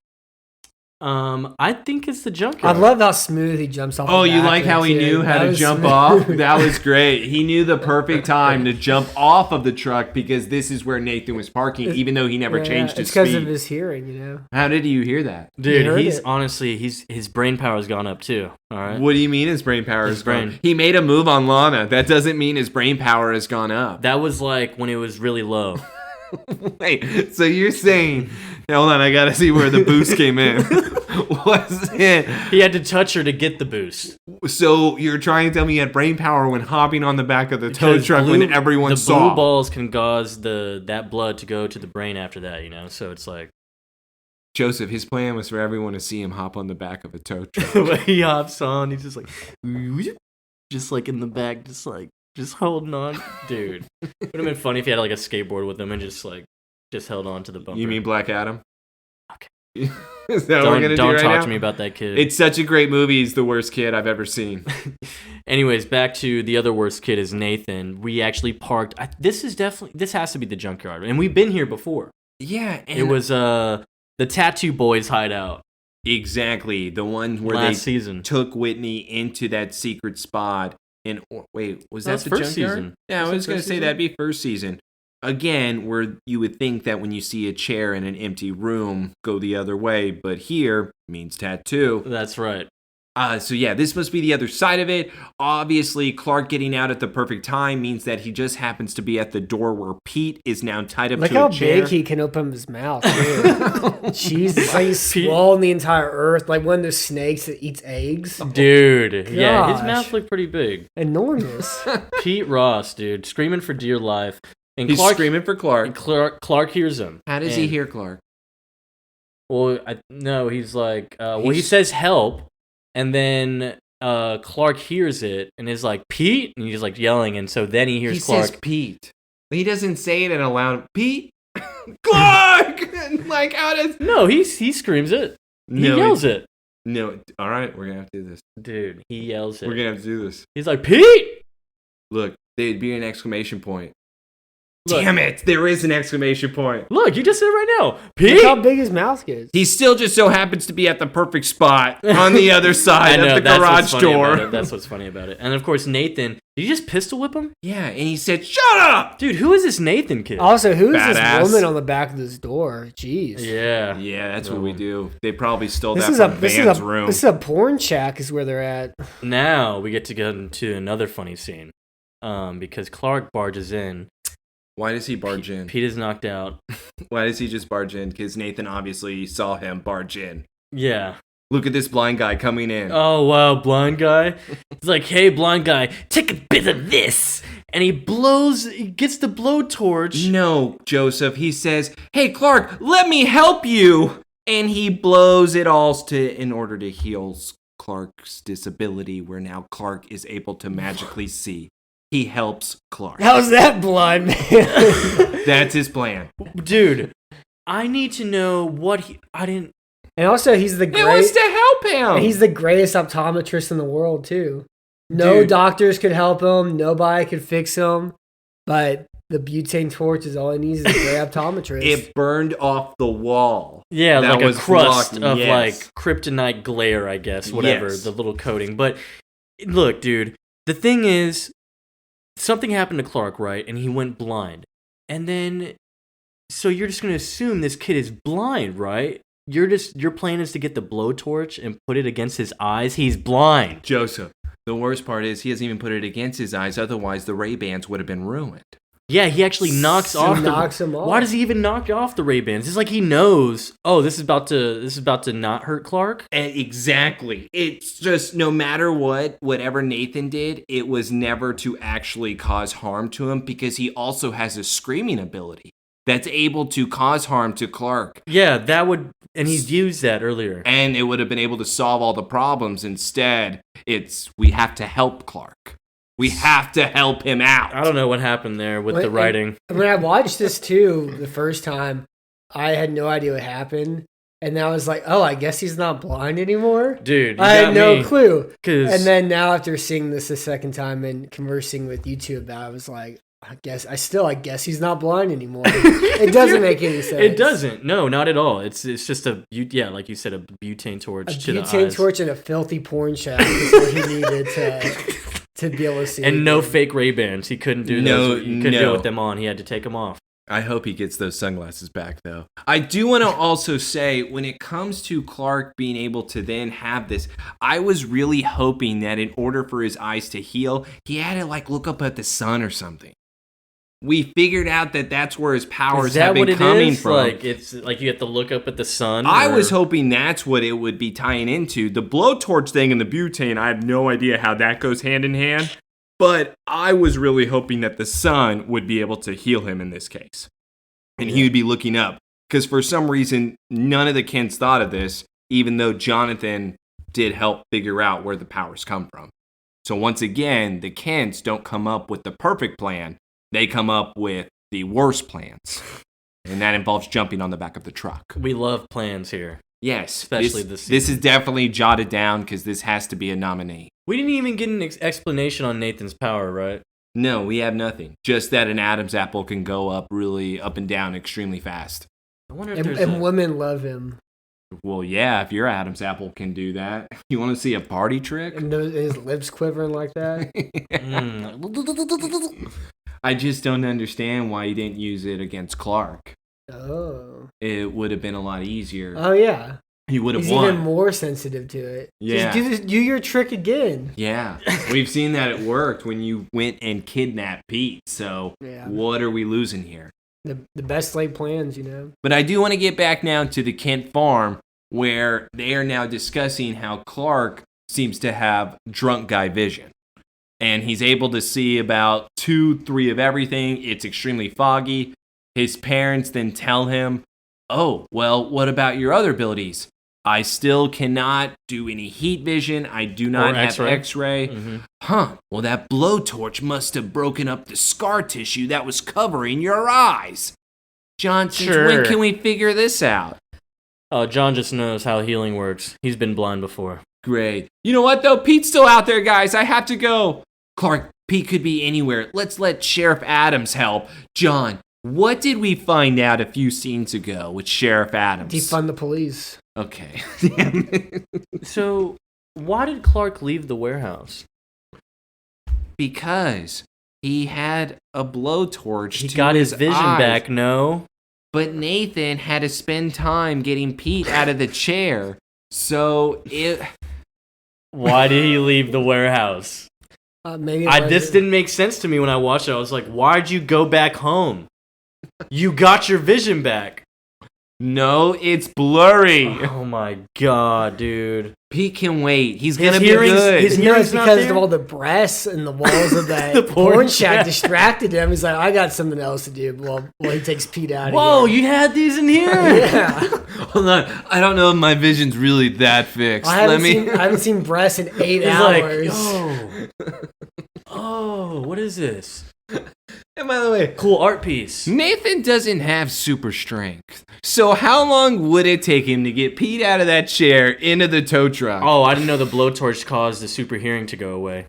I think it's the junkyard. I love how smooth he jumps off. Oh, the you back like of how it, he too. knew how That to was jump smooth. off? That was great. He knew the perfect time to jump off of the truck because this is where Nathan was parking, even though he never Yeah, changed his it's because of speed. his hearing, you know? How did you hear that? Dude, heard he's it. honestly, his brain power has gone up too. All right. What do you mean his brain power His has gone? brain. He made a move on Lana. That doesn't mean his brain power has gone up. That was like when it was really low. Wait, so you're saying, hold on, I gotta see where the boost came in. Was it? He had to touch her to get the boost. So you're trying to tell me he had brain power when hopping on the back of the tow Because truck when everyone the saw? blue balls can cause that blood to go to the brain after that, you know? So it's like Joseph, his plan was for everyone to see him hop on the back of a tow truck. when he hops on, he's just like in the back, just holding on. Dude. It would have been funny if he had like a skateboard with him and just like just held on to the bumper. You mean Black Adam? Okay. Is that what we're gonna do Don't right talk now? to me about that kid. It's such a great movie. He's the worst kid I've ever seen. Anyways, back to the other worst kid is Nathan. We actually parked. This has to be the junkyard, and we've been here before. Yeah, and It was the Tattoo Boys hideout exactly the one where last they season. took Whitney into that secret spot. And wait, was that That's the first junkyard? season. Yeah, I Was was that gonna first say season? that'd be first season. Again, where you would think that when you see a chair in an empty room, go the other way, but here means tattoo. That's right. So yeah, this must be the other side of it. Obviously, Clark getting out at the perfect time means that he just happens to be at the door where Pete is now tied up Look to how a chair. big he can open his mouth. Dude. Jesus, like he's swallowing the entire earth, like one of those snakes that eats eggs. Dude, yeah, his Gosh. mouth looked pretty big. Enormous. Pete Ross, dude, screaming for dear life. And He's Clark, screaming for Clark. and Clark hears him. How does he hear Clark? Well, no, he's like, he He's- says help, and then Clark hears it and is like, Pete? And he's like yelling, and so then he hears He Clark. says Pete. He doesn't say it in a loud Pete. Clark! Like how does? No, he screams it. He No, yells it. No. All right, we're gonna have to do this. Dude, he yells it. We're gonna have to do this. He's like, Pete! Look, there'd be an exclamation point. Look. Damn it! There is an exclamation point. Look, you just said it right now. Look Pete! how big his mouth gets. He still just so happens to be at the perfect spot on the other side of the that's what's garage funny about door. it. That's what's funny about it. And of course, Nathan, did you just pistol whip him? Yeah, and he said, "Shut up!" Dude, who is this Nathan kid? Also, who is Badass. this woman on the back of this door? Jeez. Yeah. Yeah, that's what we do. They probably stole This that is a from this Van's is a room. this is a porn shack is where they're at. Now we get to get into another funny scene. Because Clark barges in. Why does he barge in? Pete is knocked out. Why does he just barge in? Because Nathan obviously saw him barge in. Yeah. Look at this blind guy coming in. Oh, wow, blind guy. He's like, hey, blind guy, take a bit of this. And he gets the blowtorch. No, Joseph. He says, "Hey, Clark, let me help you." And he blows it all in order to heal Clark's disability, where now Clark is able to magically see. He helps Clark. How's that blood, man? That's his plan. Dude, I need to know what I didn't. And also, he's the He wants great. to help him. He's the greatest optometrist in the world too. No Dude. doctors could help him. Nobody could fix him. But the butane torch is all he needs. Is a great optometrist. It burned off the wall. Yeah, That like a was crust blocked, of yes. like kryptonite glare, I guess. Whatever, Yes. the little coating. But look, dude, the thing is, something happened to Clark, right? And he went blind. And then, so you're just going to assume this kid is blind, right? Your plan is to get the blowtorch and put it against his eyes. He's blind. Joseph, the worst part is he hasn't even put it against his eyes. Otherwise, the Ray-Bans would have been ruined. Yeah, he actually knocks off. knocks him off. Why does he even knock off the Ray-Bans? It's like he knows. Oh, this is about to not hurt Clark. Exactly. It's just no matter whatever Nathan did, it was never to actually cause harm to him because he also has a screaming ability that's able to cause harm to Clark. Yeah, that would, and he's used that earlier. And it would have been able to solve all the problems. Instead, we have to help Clark. We have to help him out. I don't know what happened there with the writing. When I watched this too the first time, I had no idea what happened. And I was like, oh, I guess he's not blind anymore. Dude, you I had got no me. clue. 'Cause- And then now after seeing this a second time and conversing with YouTube about it, I was like, I guess he's not blind anymore. It doesn't make any sense. It doesn't. No, not at all. It's just like you said, a butane torch A to the butane eyes. torch and a filthy porn shack is what he needed to be able to see. And no again. fake Ray-Bans. He couldn't do No, those. He couldn't do it no. with them on. He had to take them off. I hope he gets those sunglasses back, though. I do want to also say, when it comes to Clark being able to then have this, I was really hoping that in order for his eyes to heal, he had to like look up at the sun or something. We figured out that that's where his powers Is that have what been it coming is? from. Like it's like you have to look up at the sun. I or- was hoping that's what it would be tying into. The blowtorch thing and the butane, I have no idea how that goes hand in hand. But I was really hoping that the sun would be able to heal him in this case. And he would be looking up. Because for some reason, none of the Kents thought of this, even though Jonathan did help figure out where the powers come from. So once again, the Kents don't come up with the perfect plan. They come up with the worst plans. And that involves jumping on the back of the truck. We love plans here. Yes. Especially this season. This is definitely jotted down because this has to be a nominee. We didn't even get an explanation on Nathan's power, right? No, we have nothing. Just that an Adam's apple can go up and down extremely fast. I wonder if And women love him. Well, yeah, if your Adam's apple can do that. You want to see a party trick? And his lips quivering like that. I just don't understand why you didn't use it against Clark. Oh. It would have been a lot easier. Oh, yeah. He would have He's won. even more sensitive to it. Yeah. Just do your trick again. Yeah. We've seen that it worked when you went and kidnapped Pete. So what are we losing here? The best laid plans, you know. But I do want to get back now to the Kent farm where they are now discussing how Clark seems to have drunk guy vision. And he's able to see about 2-3 of everything. It's extremely foggy. His parents then tell him, oh, well, what about your other abilities? I still cannot do any heat vision. I do not have X-ray. Mm-hmm. Huh. Well, that blowtorch must have broken up the scar tissue that was covering your eyes. John, when can we figure this out? Oh, John just knows how healing works. He's been blind before. Great. You know what, though? Pete's still out there, guys. I have to go. Clark, Pete could be anywhere. Let's let Sheriff Adams help. John, what did we find out a few scenes ago with Sheriff Adams? Defund the police. Okay. So, why did Clark leave the warehouse? Because he had a blowtorch. He got his vision eyes. back, no? But Nathan had to spend time getting Pete out of the chair. So Why did he leave the warehouse? This didn't make sense to me when I watched it. I was like, why'd you go back home? You got your vision back. No, it's blurry. Oh my god, dude. Pete can wait. He's going to be good. It's because of all the breasts and the walls of that The porn shack distracted him. He's like, I got something else to do. Well, he takes Pete out of Whoa, here. you had these in here? Yeah. Hold on. I don't know if my vision's really that fixed. I haven't seen breasts in 8 hours. Oh, what is this? And by the way, cool art piece. Nathan doesn't have super strength. So how long would it take him to get Pete out of that chair into the tow truck? Oh, I didn't know the blowtorch caused the super hearing to go away.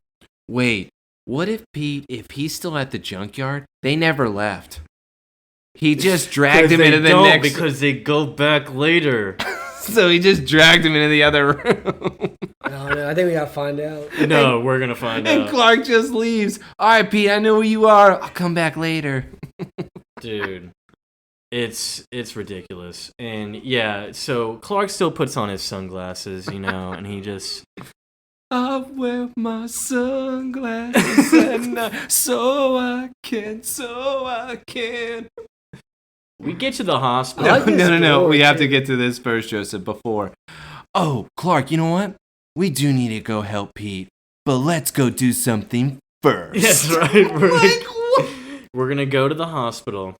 Wait, what if he's still at the junkyard? They never left. He just dragged him into the next... Because they go back later. So he just dragged him into the other room. No, I think we gotta find out. No, we're gonna find out. And Clark just leaves. All right, Pete, I know who you are. I'll come back later. Dude, it's ridiculous. And yeah, so Clark still puts on his sunglasses, you know, and he just... I wear my sunglasses at night so I can. We get to the hospital. No. We have to get to this first, Joseph, before. Oh, Clark, you know what? We do need to go help Pete, but let's go do something first. That's right. We're going to go to the hospital,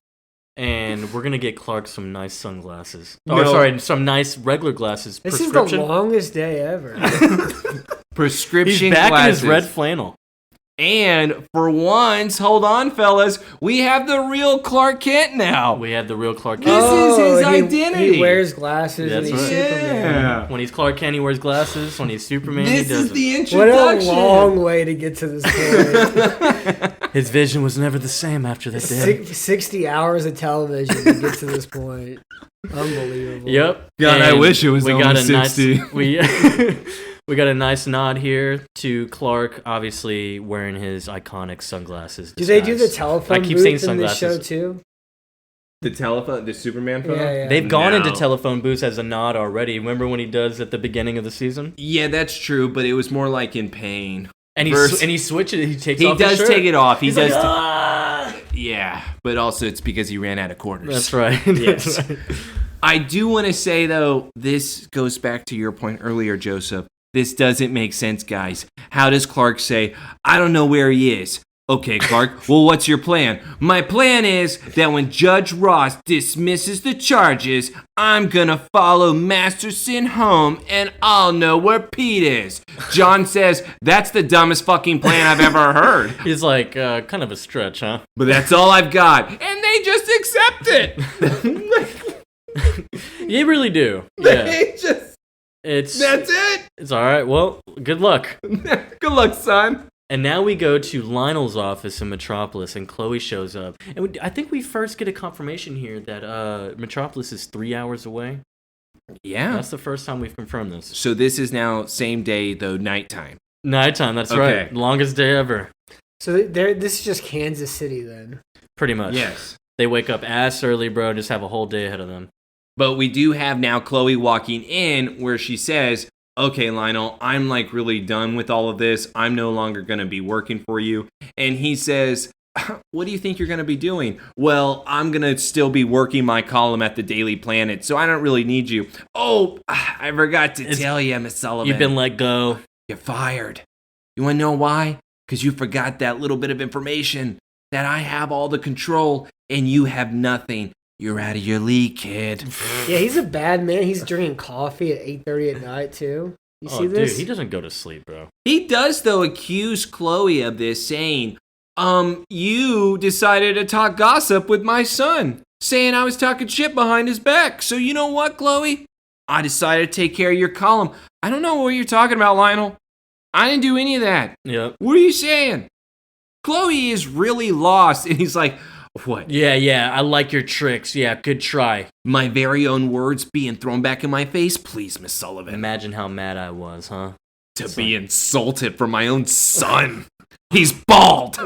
and we're going to get Clark some nice sunglasses. Some nice regular glasses. This is the longest day ever. Prescription He's back glasses. in his red flannel. And for once, hold on, fellas, we have the real Clark Kent now. We have the real Clark Kent. This is his identity. He wears glasses and he's Superman. Yeah. When he's Clark Kent, he wears glasses. When he's Superman, This he doesn't. is the introduction. What a long way to get to this point. His vision was never the same after that day. 60 hours of television to get to this point. Unbelievable. Yep. God, I wish it was only 60. We got a nice nod here to Clark, obviously wearing his iconic sunglasses. Do they do the telephone booth in this show too? The Superman phone? Yeah. They've gone into telephone booths as a nod already. Remember when he does at the beginning of the season? Yeah, that's true, but it was more like in pain. And he switches. He takes off his shirt. He does take it off. He's like, yeah, but also it's because he ran out of quarters. That's right. Yes. That's right. I do want to say, though, this goes back to your point earlier, Joseph. This doesn't make sense, guys. How does Clark say, I don't know where he is? Okay, Clark, well, what's your plan? My plan is that when Judge Ross dismisses the charges, I'm gonna follow Masterson home and I'll know where Pete is. John says, that's the dumbest fucking plan I've ever heard. He's like, kind of a stretch, huh? But that's all I've got. And they just accept it. You really do. Yeah. They just, It's that's it. It's all right. Well, good luck. Good luck, son. And now we go to Lionel's office in Metropolis, and Chloe shows up. And I think we first get a confirmation here that Metropolis is 3 hours away. Yeah. That's the first time we've confirmed this. So this is now same day, though, nighttime. Nighttime, that's Okay. right. Longest day ever. So this is just Kansas City then. Pretty much. Yes. They wake up ass early, bro, just have a whole day ahead of them. But we do have now Chloe walking in where she says, okay, Lionel, I'm like really done with all of this. I'm no longer going to be working for you. And he says, what do you think you're going to be doing? Well, I'm going to still be working my column at the Daily Planet, so I don't really need you. Oh, I forgot to tell you, Miss Sullivan. You've been let go. You're fired. You want to know why? Because you forgot that little bit of information, that I have all the control and you have nothing. You're out of your league, kid. Yeah, he's a bad man. He's drinking coffee at 8:30 at night too. You see this? Dude, he doesn't go to sleep, bro. He does, though, accuse Chloe of this, saying, you decided to talk gossip with my son, saying I was talking shit behind his back. So you know what, Chloe? I decided to take care of your column. I don't know what you're talking about, Lionel. I didn't do any of that. Yep. What are you saying? Chloe is really lost, and he's like, what? Yeah, I like your tricks. Yeah, good try. My very own words being thrown back in my face? Please, Miss Sullivan. Imagine how mad I was, huh? To be insulted from my own son. He's bald.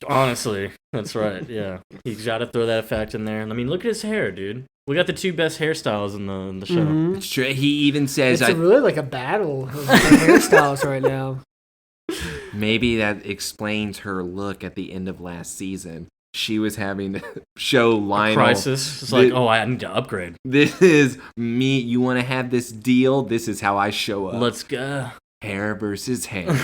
Honestly, that's right. Yeah, he's got to throw that fact in there. I mean, look at his hair, dude. We got the two best hairstyles in the show. Mm-hmm. It's true. He even says, It's really like a battle of hairstyles right now. Maybe that explains her look at the end of last season. She was having to show Lionel. Crisis. It's like, I need to upgrade. This is me. You want to have this deal? This is how I show up. Let's go. Hair versus hair.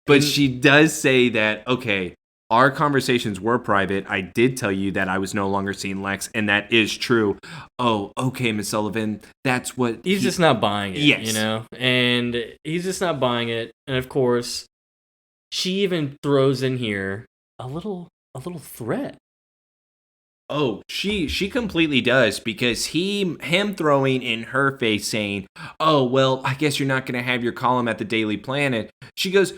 But she does say that, okay, our conversations were private. I did tell you that I was no longer seeing Lex, and that is true. Oh, okay, Miss Sullivan. That's what... He's just not buying it, yes. You know? And he's just not buying it. And of course, she even throws in here a little threat. Oh, she completely does, because him throwing in her face saying, oh, well, I guess you're not going to have your column at the Daily Planet. She goes,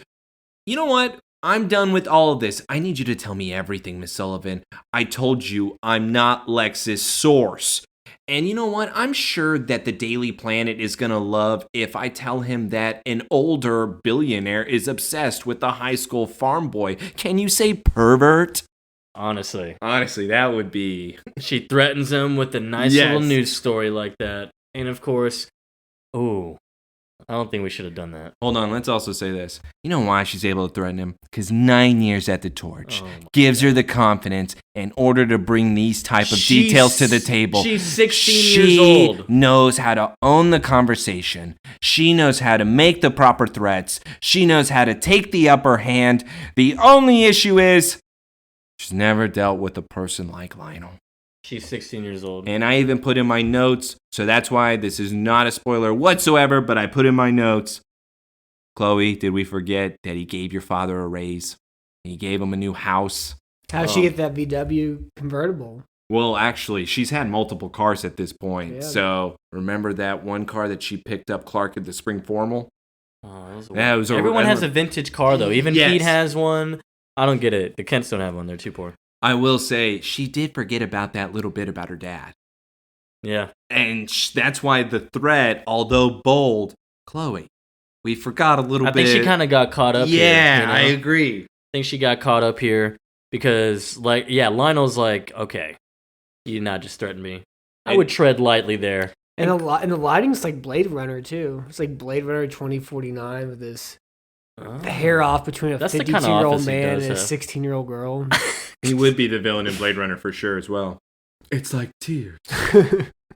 you know what? I'm done with all of this. I need you to tell me everything, Miss Sullivan. I told you I'm not Lex's source. And you know what? I'm sure that the Daily Planet is going to love if I tell him that an older billionaire is obsessed with the high school farm boy. Can you say pervert? Honestly, that would be... She threatens him with a nice little news story like that. And of course, I don't think we should have done that. Hold on, let's also say this. You know why she's able to threaten him? Because 9 years at the Torch gives her the confidence in order to bring these type of details to the table. She's 16 years old. She knows how to own the conversation. She knows how to make the proper threats. She knows how to take the upper hand. The only issue is she's never dealt with a person like Lionel. She's 16 years old. And I even put in my notes, so that's why this is not a spoiler whatsoever, but I put in my notes, Chloe, did we forget that he gave your father a raise? He gave him a new house. How did she get that VW convertible? Well, actually, she's had multiple cars at this point. Yeah. So remember that one car that she picked up Clark at the spring formal? Everyone has a vintage car, though. Even Yes. Pete has one. I don't get it. The Kents don't have one. They're too poor. I will say, she did forget about that little bit about her dad. Yeah. And that's why the threat, although bold, Chloe, we forgot a little bit. I think she kind of got caught up here. Yeah, You know? I agree. I think she got caught up here because, Lionel's like, okay, you not just threaten me. I would tread lightly there. And the lighting's like Blade Runner, too. It's like Blade Runner 2049 with this the hair off between a 52-year-old man and a 16-year-old girl. He would be the villain in Blade Runner for sure as well. It's like tears.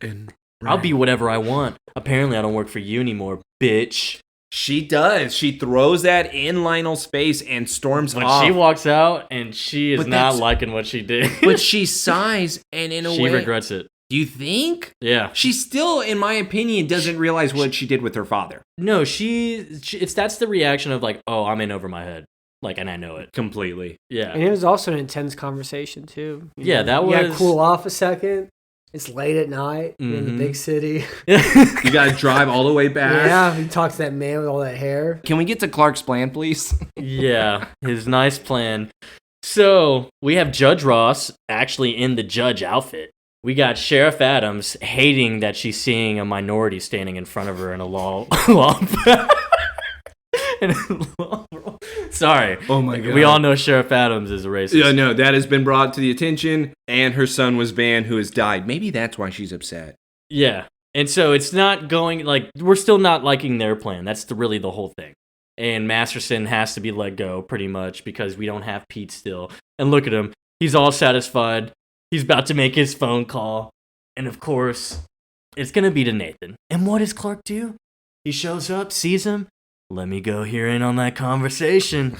And I'll be whatever I want. Apparently, I don't work for you anymore, bitch. She does. She throws that in Lionel's face and storms When off. she walks out and she is But not that's- liking what she did. But she sighs, and in a she way... regrets it. Do you think? Yeah. She still, in my opinion, doesn't realize what she did with her father. No, that's the reaction of like, oh, I'm in over my head. Like, and I know it. Completely. Yeah. And it was also an intense conversation, too. Yeah, that You gotta was- cool off a second. It's late at night. You're in the Mhm. big city. You gotta drive all the way back. Yeah, he talks to that man with all that hair. Can we get to Clark's plan, please? Yeah, his nice plan. So we have Judge Ross actually in the judge outfit. We got Sheriff Adams hating that she's seeing a minority standing in front of her in a law. Sorry. Oh my God. We all know Sheriff Adams is a racist. Yeah, no, that has been brought to the attention, and her son was banned, who has died. Maybe that's why she's upset. Yeah. And so it's not going, like, we're still not liking their plan. That's really the whole thing. And Masterson has to be let go, pretty much, because we don't have Pete still. And look at him. He's all satisfied. He's about to make his phone call. And of course, it's going to be to Nathan. And what does Clark do? He shows up, sees him. Let me go hear in on that conversation.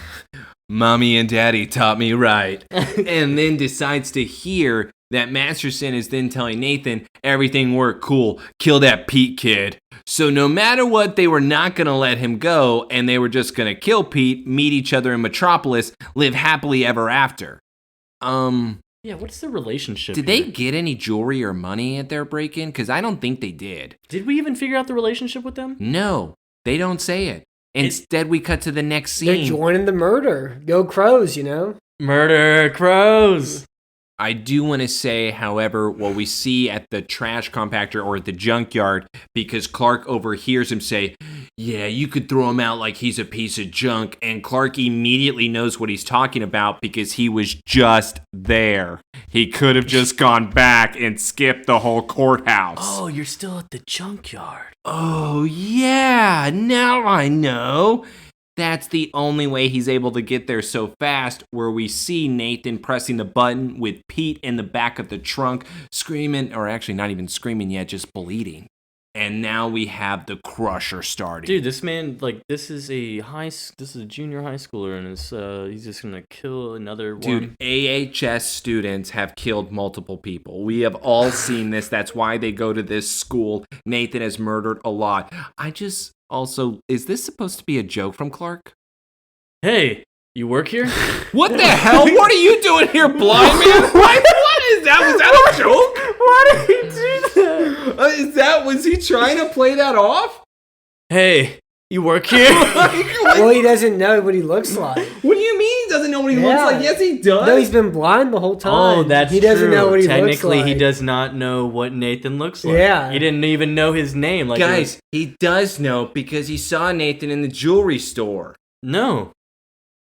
Mommy and Daddy taught me right. And then decides to hear that Masterson is then telling Nathan, everything worked cool, kill that Pete kid. So no matter what, they were not going to let him go, and they were just going to kill Pete, meet each other in Metropolis, live happily ever after. Yeah, what's the relationship Did here? they get any jewelry or money at their break-in? Because I don't think they did. Did we even figure out the relationship with them? No, they don't say it. Instead, we cut to the next They're scene. joining the murder. Go Crows, you know? Murder crows. I do want to say, however, what we see at the trash compactor or at the junkyard, because Clark overhears him say, yeah, you could throw him out like he's a piece of junk. And Clark immediately knows what he's talking about because he was just there. He could have just gone back and skipped the whole courthouse. Oh, you're still at the junkyard. Oh, yeah, now I know. That's the only way he's able to get there so fast, where we see Nathan pressing the button with Pete in the back of the trunk, screaming, or actually not even screaming yet, just bleeding. And now we have the Crusher starting. Dude, this man, like, this is a junior high schooler, and he's just gonna kill another Dude, one. AHS students have killed multiple people. We have all seen this. That's why they go to this school. Nathan has murdered a lot. Is this supposed to be a joke from Clark? Hey, you work here? What the hell? What are you doing here, blind man? What is that? Was that a joke? Why did he do that? Was he trying to play that off? Hey, you work here? Well, he doesn't know what he looks like. What do you mean he doesn't know what he looks Yeah. like? Yes, he does. No, he's been blind the whole time. Oh, that's he doesn't true. know what he Technically, looks like. he does not know what Nathan looks like. Yeah. He didn't even know his name. Like, Guys, he does know because he saw Nathan in the jewelry store. no.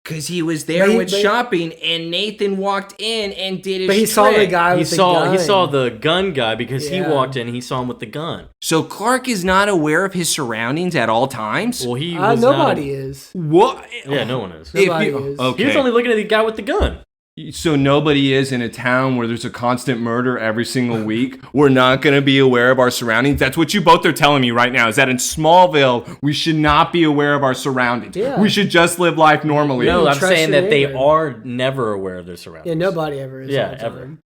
Because he was there But he- shopping, and Nathan walked in and did his But he saw the trick. guy He with saw the the gun guy because he Yeah. walked in. He saw him with the gun. So Clark is not aware of his surroundings at all times? Well, he gun. was Nobody is. What? Yeah, no one is. Nobody is. Okay. He was only looking at the guy with the gun. So nobody is in a town where there's a constant murder every single week. We're not going to be aware of our surroundings. That's what you both are telling me right now, is that in Smallville, we should not be aware of our surroundings. Yeah. We should just live life normally. No, You I'm trust saying your that they neighbor. are never aware of their surroundings. Yeah, nobody ever is. Yeah, all the ever. time.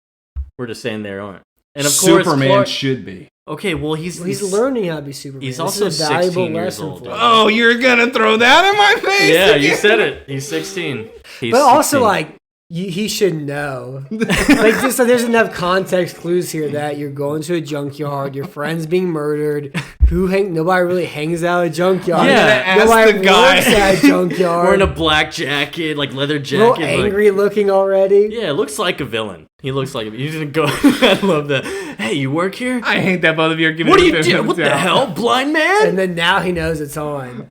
We're just saying they aren't. And of course, Superman Clark, should be. okay, well, he's Learning how to be Superman. he's This also is a valuable 16 years lesson old. for him. Oh, you're going to throw that in my face? Yeah, you again? said it. He's 16. He's But also, 16. like, he should know. Like, just so there's enough context clues here that you're going to a junkyard, your friend's being murdered. Nobody really hangs out at a junkyard. Yeah. Nobody Ask the guy. works at a junkyard. wearing a black jacket, like leather a little jacket. like- angry looking already. yeah, it looks like a villain. He looks like he's gonna go. I love that. Hey, you work here? I hate that both of you are giving What are me you the doing? What the thumbs hell, blind man? And then now he knows it's on.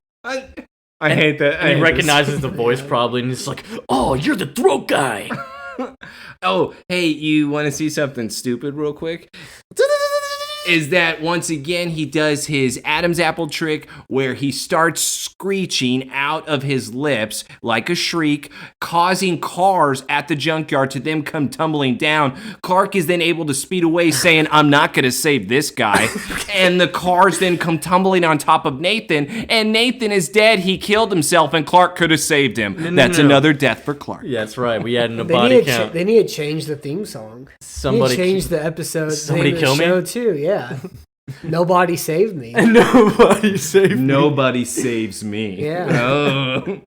I hate that. And he recognizes the voice probably, and he's like, "Oh, you're the throat guy." Oh, hey, you want to see something stupid real quick? Is that once again he does his Adam's apple trick where he starts screeching out of his lips like a shriek, causing cars at the junkyard to then come tumbling down. Clark is then able to speed away saying, I'm not going to save this guy. And the cars then come tumbling on top of Nathan, and Nathan is dead. He killed himself, and Clark could have saved him. That's no. another death for Clark. Yeah, that's right. We added a They body need, to count. they need to change the theme song. Somebody they need to change the episode. Somebody name of kill the me? show too. Yeah. Nobody saved me. And nobody saved me. Nobody saves me. Yeah. Oh.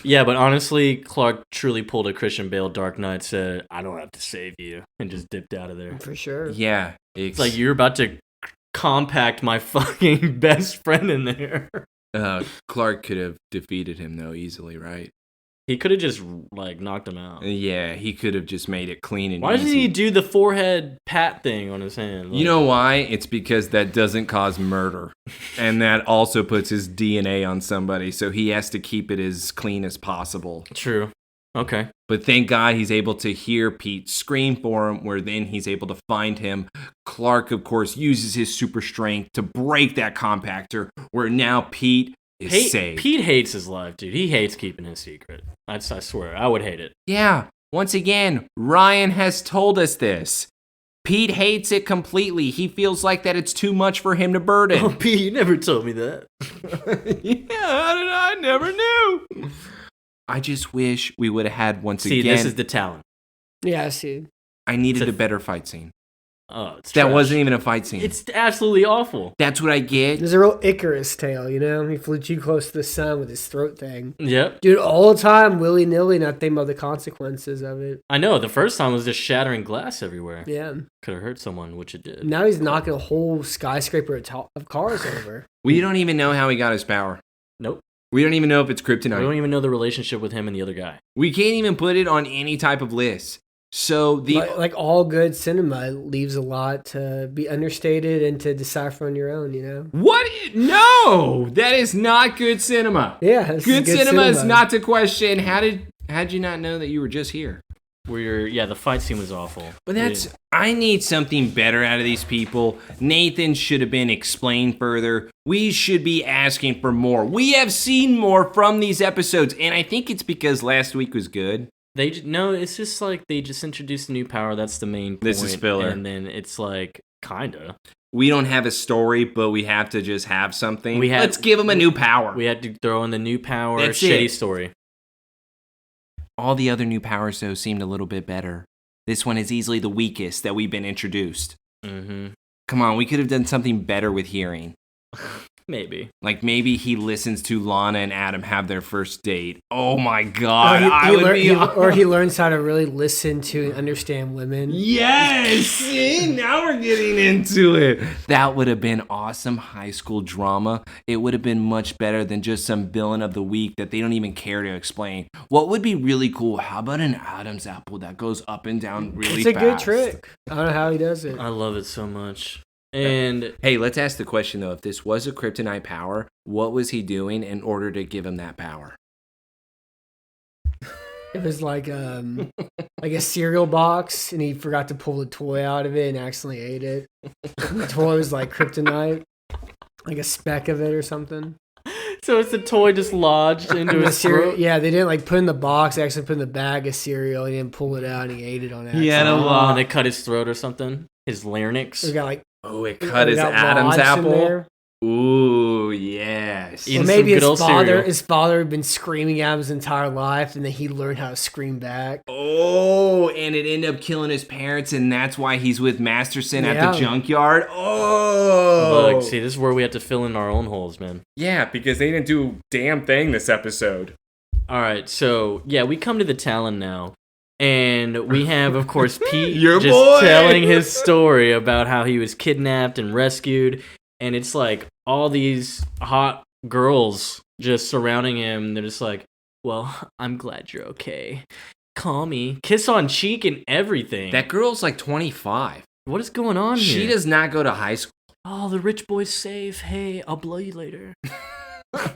Yeah, but honestly, Clark truly pulled a Christian Bale Dark Knight, said, I don't have to save you, and just dipped out of there. For sure. Yeah. It's like you're about to compact my fucking best friend in there. Clark could have defeated him, though, easily, right? He could have just, like, knocked him out. Yeah, he could have just made it clean and Why easy. doesn't he do the forehead pat thing on his hand? You know why? It's because that doesn't cause murder. And that also puts his DNA on somebody, so he has to keep it as clean as possible. True. Okay. But thank God he's able to hear Pete scream for him, where then he's able to find him. Clark, of course, uses his super strength to break that compactor, where now Pete is saved. Pete hates his life, dude. He hates keeping his secret. I swear. I would hate it. Yeah. Once again, Ryan has told us this. Pete hates it completely. He feels like that it's too much for him to burden. Oh, Pete, you never told me that. Yeah, how did I never knew? I just wish we would have had See, this is the talent. Yeah, I see. I needed a better fight scene. Oh, it's That trash. wasn't even a fight scene. It's absolutely awful. That's what I get. There's a real Icarus tale, you know? He flew too close to the sun with his throat thing. Yep. Dude, all the time, willy-nilly, not thinking about the consequences of it. I know. The first time was just shattering glass everywhere. Yeah. Could have hurt someone, which it did. Now he's knocking a whole skyscraper of cars over. We don't even know how he got his power. Nope. We don't even know if it's We kryptonite. don't even know the relationship with him and the other guy. We can't even put it on any type of list. So Like all good cinema, it leaves a lot to be understated and to decipher on your own, you know? What? No, that is not good cinema. Yeah, this Good is cinema is not to question. How'd you not know that you were just here? The fight scene was awful. But I need something better out of these people. Nathan should have been explained further. We should be asking for more. We have seen more from these episodes, and I think it's because last week was good. It's just like they just introduced a new power. That's the main point. This is filler. And then it's like, kinda. We don't have a story, but we have to just have something. We had- Let's give them a new power. We had to throw in the new power, That's shitty it. story. All the other new powers, though, seemed a little bit better. This one is easily the weakest that we've been introduced. Mm-hmm. Come on, we could have done something better with hearing. Maybe. Like maybe he listens to Lana and Adam have their first date. Oh my God. He learns how to really listen to and understand women. Yes! See, now we're getting into it. That would have been awesome high school drama. It would have been much better than just some villain of the week that they don't even care to explain. What would be really cool? How about an Adam's apple that goes up and down really fast? It's a good trick. I don't know how he does it. I love it so much. And hey, let's ask the question though. If this was a kryptonite power, what was he doing in order to give him that power? It was like a cereal box, and he forgot to pull the toy out of it and accidentally ate it. The toy was like kryptonite, like a speck of it or something. so it's the toy just lodged into his throat. Yeah, they didn't like put in the box. They actually put in the bag of cereal. He didn't pull it out, and he ate it on accident. He had a And they cut his throat or something. His larynx. We got like it cut his Adam's apple. Ooh, yes. Eating Or maybe some good old cereal. his father had been screaming at him his entire life, and then he learned how to scream back. Oh, and it ended up killing his parents, and that's why he's with Masterson at the junkyard. Oh, Look, see, this is where we have to fill in our own holes, man. yeah, because they didn't do a damn thing this episode. All right, so yeah, we come to the Talon now, and we have, of course, Pete Your just boy! telling his story about how he was kidnapped and rescued, and it's like all these hot girls just surrounding him. They're just like, "Well, I'm glad you're okay. Call me, kiss on cheek, and everything." That girl's like 25. What is going on here? She does not go to high school. Oh, the rich boy's safe. Hey, I'll blow you later.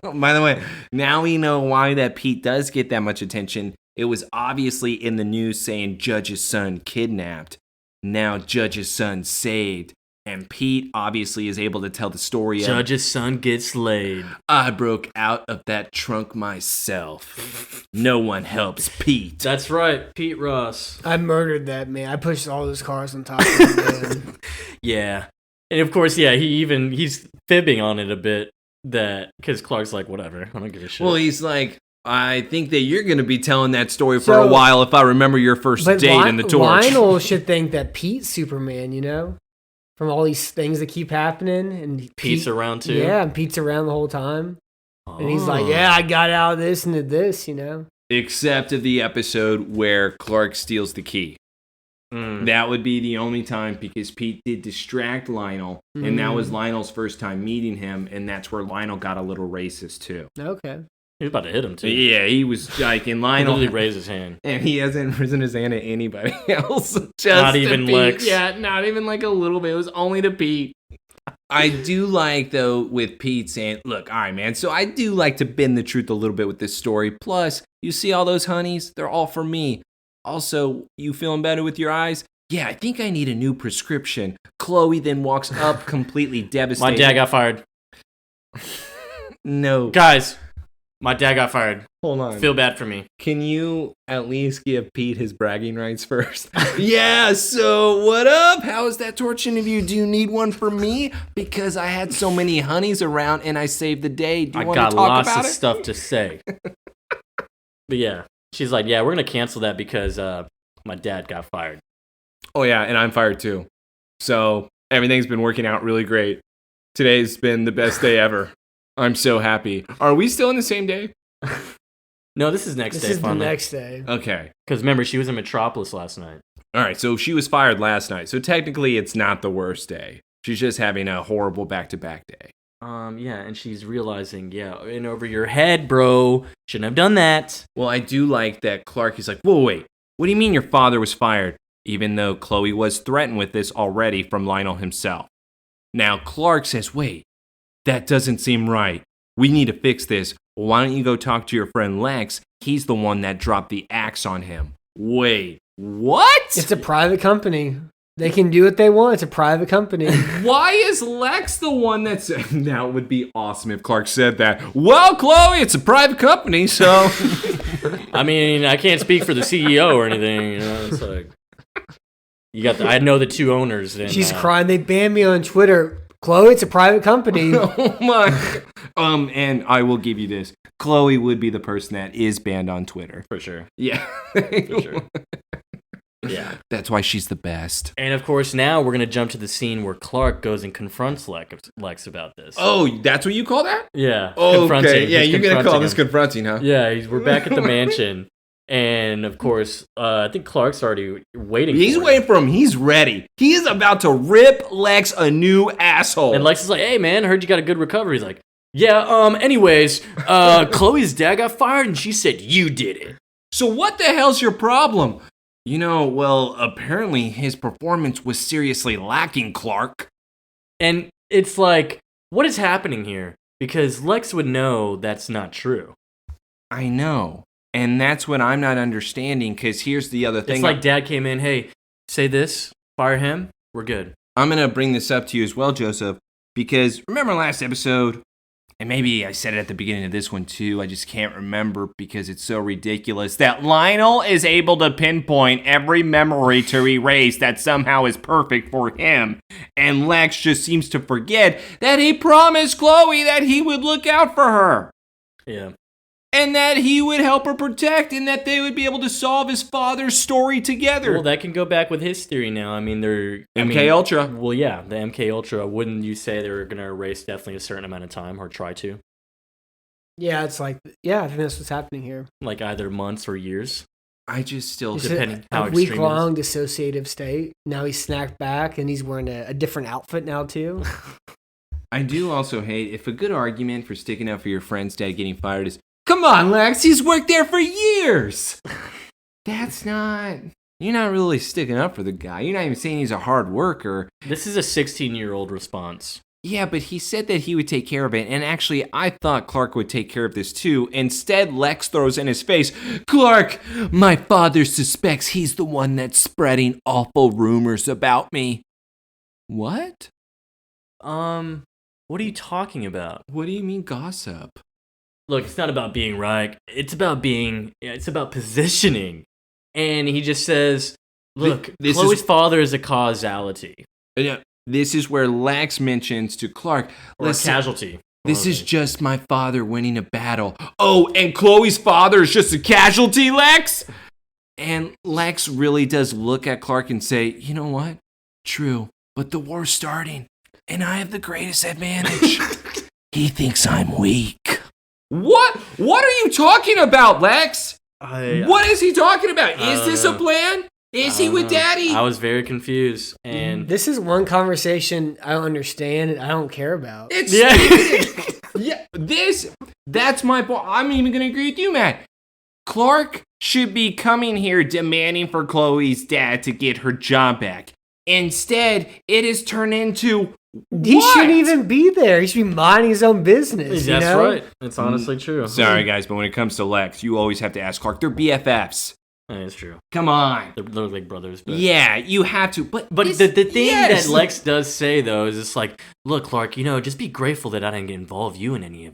By the way, now we know why that Pete does get that much attention. It was obviously in the news saying Judge's son kidnapped. Now Judge's son saved. And Pete obviously is able to tell the story of Judge's son gets laid. I broke out of that trunk myself. No one helps Pete. That's right, Pete Ross. I murdered that man. I pushed all those cars on top of him, man. Yeah. And of course, yeah, he's fibbing on it a bit, that because Clark's like, whatever, I don't give a shit. Well, he's like, I think that you're going to be telling that story for a while if I remember your first date in the torch. Lionel should think that Pete's Superman, you know? from all these things that keep happening. And Pete's around too? Yeah, and Pete's around the whole time. Oh. And he's like, yeah, I got out of this and did this, Except of the episode where Clark steals the key. That would be the only time because Pete did distract Lionel, and that was Lionel's first time meeting him, and that's where Lionel got a little racist too. Okay. He was about to hit him too. Yeah, he was like, and Lionel He raised his hand. and he hasn't risen his hand at anybody else. Just Not to even Pete. Lex. Yeah, not even like a little bit. It was only to Pete. I do like, though, with Pete saying, look, all right, man, so I do like to bend the truth a little bit with this story. Plus, you see all those honeys? They're all for me. Also, you feeling better with your eyes? Yeah, I think I need a new prescription. Chloe then walks up completely devastated. My dad got fired. No. Guys, my dad got fired. Hold on. Feel bad for me. Can you at least give Pete his bragging rights first? Yeah, so what up? How was that torch interview? Do you need one for me? Because I had so many honeys around and I saved the day. Do you I want got to talk lots about of it? stuff to say. But yeah, she's like, yeah, we're going to cancel that because my dad got fired. Oh, yeah, and I'm fired too. So everything's been working out really great. Today's been the best day ever. I'm so happy. Are we still in the same day? No, this is next This day, is the finally. next day. Okay. Because remember, she was in Metropolis last night. All right, so she was fired last night. So technically, it's not the worst day. She's just having a horrible back-to-back day. Yeah, and she's realizing, yeah, in over your head, bro. Shouldn't have done that. Well, I do like that Clark is like, whoa, wait. What do you mean your father was fired? Even though Chloe was threatened with this already from Lionel himself. Now, Clark says, wait, that doesn't seem right. We need to fix this. Why don't you go talk to your friend Lex? He's the one that dropped the axe on him. Wait, what? It's a private company. They can do what they want. It's a private company. Why is Lex the one that's... Now, it would be awesome if Clark said that. Well, Chloe, it's a private company, so... I mean, I can't speak for the CEO or anything. It's like... I know the two owners. And, She's crying. They banned me on Twitter. Chloe, it's a private company. Oh my. And I will give you this. Chloe would be the person that is banned on Twitter. For sure. Yeah. For sure. Yeah. That's why she's the best. And of course, now we're going to jump to the scene where Clark goes and confronts Lex about this. Oh, that's what you call that? Yeah. Oh, confronting. okay. Yeah, He's you're going to call this confronting confronting, huh? Yeah, we're back at the mansion. And of course, I think Clark's already waiting He's for him. waiting for him. He's ready. He is about to rip Lex a new asshole. And Lex is like, hey, man, I heard you got a good recovery. He's like, yeah, anyways, Chloe's dad got fired and she said you did it. So what the hell's your problem? Well, apparently his performance was seriously lacking, Clark. And it's like, what is happening here? Because Lex would know that's not true. I know. And that's what I'm not understanding, because here's the other thing. It's like dad came in, hey, say this, fire him, we're good. I'm going to bring this up to you as well, Joseph, because remember last episode, and maybe I said it at the beginning of this one too, I just can't remember because it's so ridiculous, that Lionel is able to pinpoint every memory to erase that somehow is perfect for him. And Lex just seems to forget that he promised Chloe that he would look out for her. Yeah. And that he would help her protect, and that they would be able to solve his father's story together. Well, that can go back with his theory now. I mean, Ultra. Well, yeah, the MK Ultra. Wouldn't you say they were going to erase definitely a certain amount of time, or try to? Yeah, it's like, yeah, I think that's what's happening here. Like either months or years. I just still... It's depending a how extreme it is. week-long dissociative state. Now he's snapped back, and he's wearing a different outfit now, too. I do also hate, if a good argument for sticking up for your friend's dad getting fired is, come on, Lex, he's worked there for years. That's not... You're not really sticking up for the guy. You're not even saying he's a hard worker. This is a 16-year-old response. Yeah, but he said that he would take care of it, and actually, I thought Clark would take care of this too. Instead, Lex throws in his face, Clark, my father suspects he's the one that's spreading awful rumors about me. What? What are you talking about? What do you mean gossip? Look, it's not about being right. It's about positioning. And he just says, look, Chloe's father is a causality. Yeah, this is where Lex mentions to Clark, Or a casualty. This is just my father winning a battle. Oh, and Chloe's father is just a casualty, Lex? And Lex really does look at Clark and say, you know what? True. but the war's starting, and I have the greatest advantage. He thinks I'm weak. What? What are you talking about, Lex? What is he talking about? Is this a plan? Is he with Daddy? I was very confused, and this is one conversation I don't understand and I don't care about. That's my point. I'm even going to agree with you, Matt. Clark should be coming here demanding for Chloe's dad to get her job back. Instead, it has turned into He shouldn't even be there. He should be minding his own business. That's you know? right. It's honestly true. Sorry, guys, but when it comes to Lex, you always have to ask Clark. They're BFFs. That is true. Come on. They're like brothers. But yeah, you have to. But the thing that Lex does say, though, is just like, look, Clark, just be grateful that I didn't get involve you in any of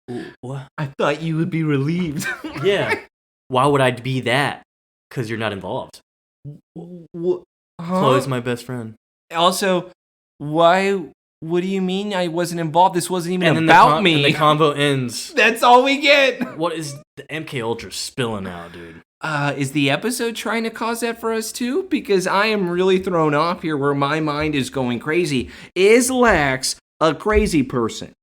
it. What? I thought you would be relieved. Yeah. Why would I be that? Because you're not involved. Chloe's my best friend. Also, why... What do you mean I wasn't involved? This wasn't even about me. And the convo ends. That's all we get. What is the MK Ultra spilling out, dude? Is the episode trying to cause that for us too? Because I am really thrown off here where my mind is going crazy. Is Lex a crazy person?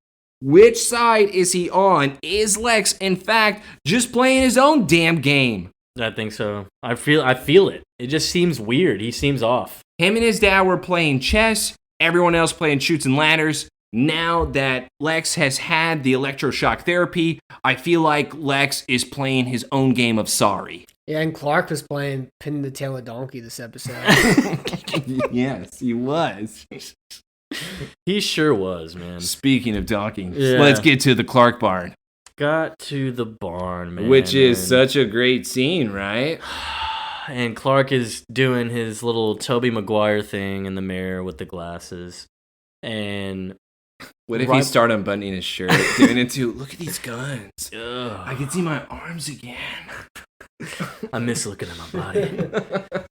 Which side is he on? Is Lex, in fact, just playing his own damn game? I think so. I feel it. It just seems weird. He seems off. Him and his dad were playing chess. Everyone else playing shoots and ladders. Now that Lex has had the electroshock therapy, I feel like Lex is playing his own game of sorry. Yeah, and Clark was playing Pin the Tail of Donkey this episode. Yes, he was. He sure was, man. Speaking of donkeys, let's get to the Clark barn. Got to the barn, man. Which is such a great scene, right? And Clark is doing his little Tobey Maguire thing in the mirror with the glasses. And what if he started unbuttoning his shirt, doing it too? Look at these guns. Ugh. I can see my arms again. I miss looking at my body.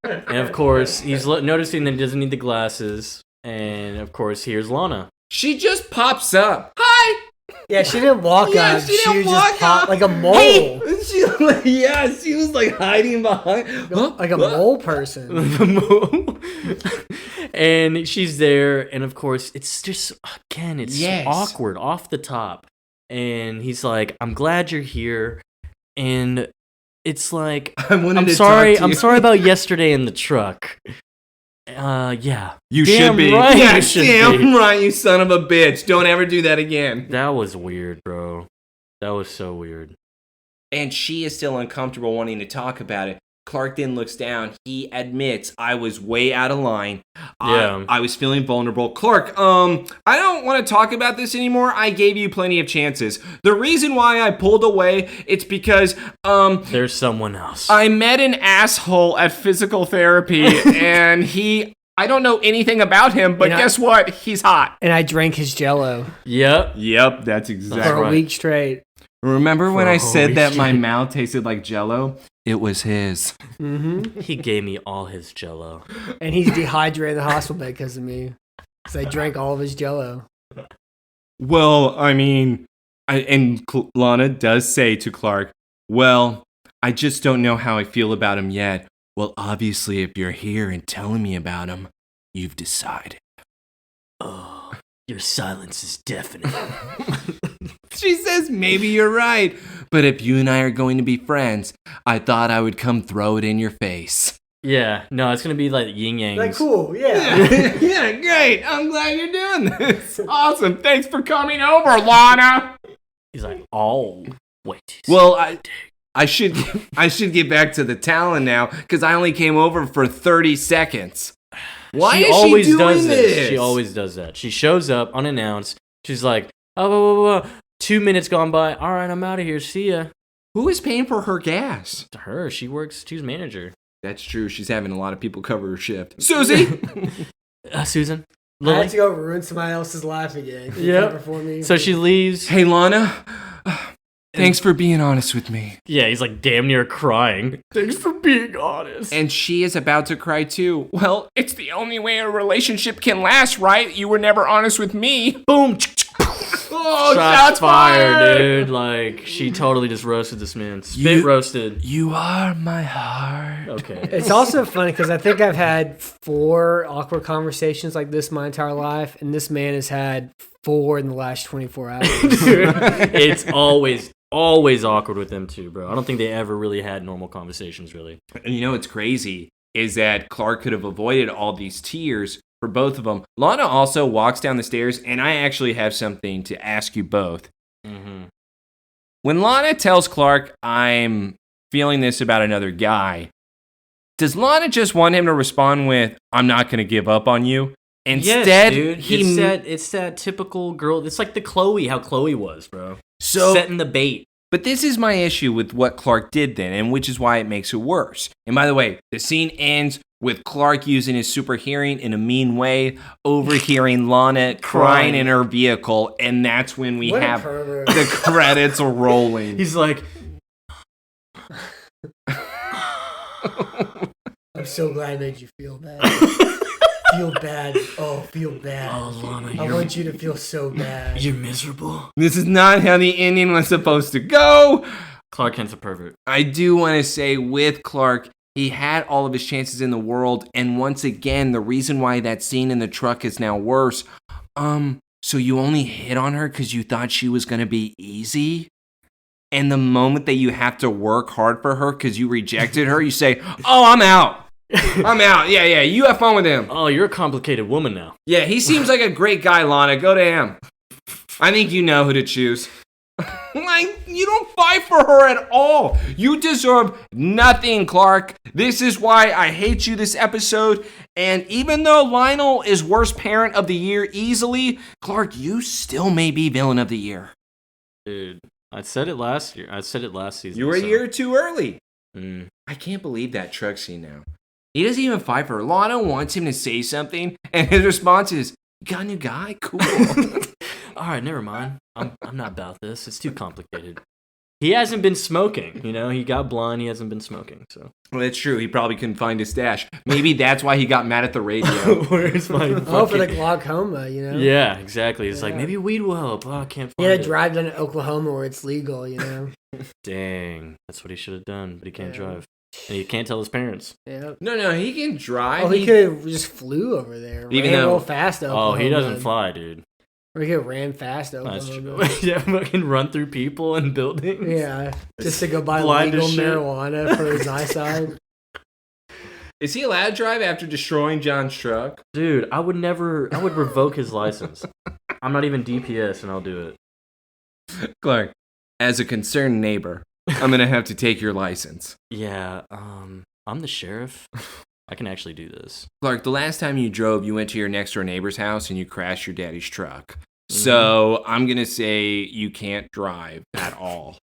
And of course, he's noticing that he doesn't need the glasses. And of course, here's Lana. She just pops up. Hi! Yeah, she didn't walk up. She just popped like a mole. Hey! She was like hiding behind. Like a mole person. And she's there. And of course, it's just, again, it's awkward off the top. And he's like, I'm glad you're here. And it's like, I'm sorry about yesterday in the truck. Yeah. You damn should be. Right, yeah, you should damn be. right, you son of a bitch. Don't ever do that again. That was weird, bro. That was so weird. And she is still uncomfortable wanting to talk about it. Clark then looks down. He admits, I was way out of line. Yeah. I was feeling vulnerable. Clark, I don't want to talk about this anymore. I gave you plenty of chances. The reason why I pulled away, it's because, there's someone else. I met an asshole at physical therapy, and I don't know anything about him, but guess what? He's hot. And I drank his Jell-O. Yep, that's exactly for a week straight. Remember when I said that my mouth tasted like Jell-O? It was his. Mm-hmm. He gave me all his Jell-O. And he's dehydrated in the hospital bed because of me. Because I drank all of his Jell-O. Well, I mean, Lana does say to Clark, well, I just don't know how I feel about him yet. Well, obviously, if you're here and telling me about him, you've decided. Oh, your silence is deafening. She says, maybe you're right. But if you and I are going to be friends, I thought I would come throw it in your face. Yeah, no, it's going to be like yin yang. Like, cool, yeah. Yeah, great. I'm glad you're doing this. Awesome. Thanks for coming over, Lana. He's like, oh, wait. Well, I should get back to the Talon now, because I only came over for 30 seconds. Why is she doing this? She always does that. She shows up unannounced. She's like, oh, 2 minutes gone by. All right, I'm out of here. See ya. Who is paying for her gas? To her. She's manager. That's true. She's having a lot of people cover her shift. Susie! Susan? I had to go ruin somebody else's life again. Yeah. So she leaves. Hey, Lana. Thanks for being honest with me. Yeah, he's like damn near crying. Thanks for being honest. And she is about to cry too. Well, it's the only way a relationship can last, right? You were never honest with me. Boom. Oh, shots fired, dude. Like, she totally just roasted this man. Spit roasted. You are my heart. Okay. It's also funny because I think I've had 4 awkward conversations like this my entire life, and this man has had 4 in the last 24 hours. Dude, it's always awkward with them too, bro. I don't think they ever really had normal conversations, really. And you know what's crazy is that Clark could have avoided all these tears for both of them. Lana also walks down the stairs, and I actually have something to ask you both. Mm-hmm. When Lana tells Clark, I'm feeling this about another guy, does Lana just want him to respond with, I'm not going to give up on you? Instead, yes, dude. It's that typical girl. It's like how Chloe was, bro. So setting the bait. But this is my issue with what Clark did then, and which is why it makes it worse. And by the way, the scene ends with Clark using his super hearing in a mean way, overhearing Lana crying in her vehicle, and that's when we have the credits rolling. He's like, I'm so glad I made you feel bad. Feel bad. Oh, feel bad. oh, Lana, I want you to feel so bad. you're miserable. This is not how the ending was supposed to go. Clark Kent's a pervert. I do want to say with Clark, he had all of his chances in the world, and once again, the reason why that scene in the truck is now worse. So you only hit on her because you thought she was going to be easy? And the moment that you have to work hard for her because you rejected her, you say, oh, I'm out. I'm out. Yeah, you have fun with him. Oh, you're a complicated woman now. Yeah, he seems like a great guy, Lana. Go to him. I think you know who to choose. Like, you don't fight for her at all. You deserve nothing, Clark. This is why I hate you this episode. And even though Lionel is worst parent of the year easily, Clark, you still may be villain of the year. Dude, I said it last year. I said it last season. You were a year too early. Mm. I can't believe that truck scene now. He doesn't even fight for her. Lana wants him to say something, and his response is, you got a new guy? Cool. All right, never mind. I'm not about this. It's too complicated. He hasn't been smoking, you know? He got blind. He hasn't been smoking, so. Well, that's true. He probably couldn't find his stash. Maybe that's why he got mad at the radio. Where's my fucking... Oh, for the glaucoma, you know? Yeah, exactly. It's like, maybe weed will help. Oh, I can't find it. it. Drive down to Oklahoma where it's legal, you know? Dang. That's what he should have done, but he can't drive. And he can't tell his parents. Yeah. No, he can drive. Oh, he could have just flew over there. Even ran though... real fast to Oklahoma. Oh, he doesn't fly, dude. Or he could have ran fast to Oklahoma. Yeah, fucking run through people and buildings. Yeah, just to go buy Blind legal as shit. marijuana for his eyesight. Is he allowed to drive after destroying John's truck? Dude, I would revoke his license. I'm not even DPS and I'll do it. Clark, as a concerned neighbor, I'm going to have to take your license. Yeah, I'm the sheriff. I can actually do this. Clark, the last time you drove, you went to your next door neighbor's house and you crashed your daddy's truck. Mm-hmm. So I'm going to say you can't drive at all.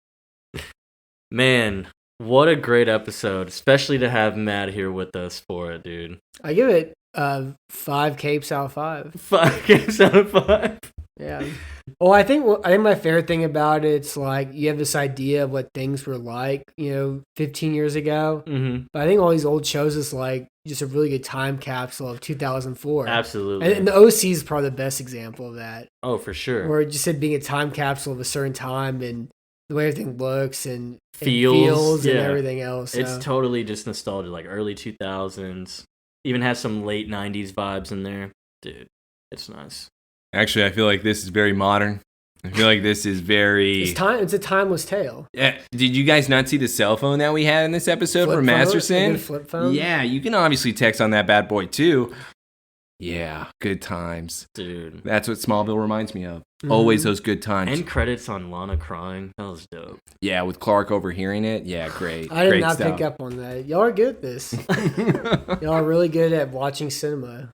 Man, what a great episode, especially to have Matt here with us for it, dude. I give it 5 capes out of 5. 5 capes out of 5? Yeah. Well, I think my favorite thing about it's like you have this idea of what things were like, 15 years ago. Mm-hmm. But I think all these old shows is like just a really good time capsule of 2004. Absolutely. And the OC is probably the best example of that. Oh, for sure. Where it just said being a time capsule of a certain time and the way everything looks and feels and everything else. So. It's totally just nostalgia, like early 2000s. Even has some late 90s vibes in there. Dude, it's nice. Actually, I feel like this is very modern. I feel like this is very... It's a timeless tale. Yeah. Did you guys not see the cell phone that we had in this episode from Masterson? Flip phone? Yeah, you can obviously text on that bad boy too. Yeah, good times. Dude. That's what Smallville reminds me of. Mm-hmm. Always those good times. And credits on Lana crying. That was dope. Yeah, with Clark overhearing it. Yeah, great. I did great not stuff. pick up on that. Y'all are good at this. Y'all are really good at watching cinema.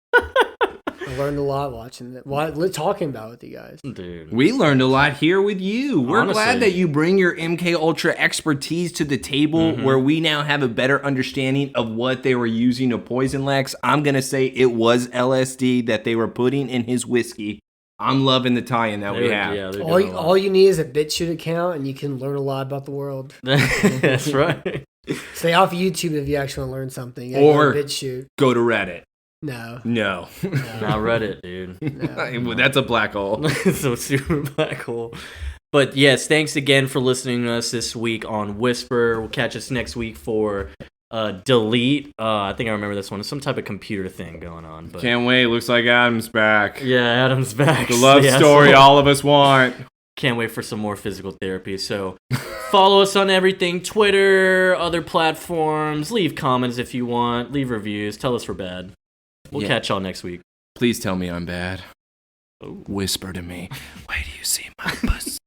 I learned a lot watching it. Talking about it with you guys. Dude. We learned a lot here with you. We're Honestly. glad that you bring your MK Ultra expertise to the table where we now have a better understanding of what they were using to poison Lex. I'm going to say it was LSD that they were putting in his whiskey. I'm loving the tie-in that we have. Yeah, all you need is a BitChute account and you can learn a lot about the world. That's right. Stay off YouTube if you actually want to learn something. Or BitChute. go to Reddit. No. No. Not Reddit, dude. No. That's a black hole. So super black hole. But yes, thanks again for listening to us this week on Whisper. We'll catch us next week for Delete. I think I remember this one. It's some type of computer thing going on. But Can't wait. Looks like Adam's back. yeah, Adam's back. The love Yeah, story so all of us want. can't wait for some more physical therapy. So follow us on everything, Twitter, other platforms. Leave comments if you want. Leave reviews. Tell us we're bad. We'll catch y'all next week. Please tell me I'm bad. Oh. Whisper to me. Wait do you see my pussy?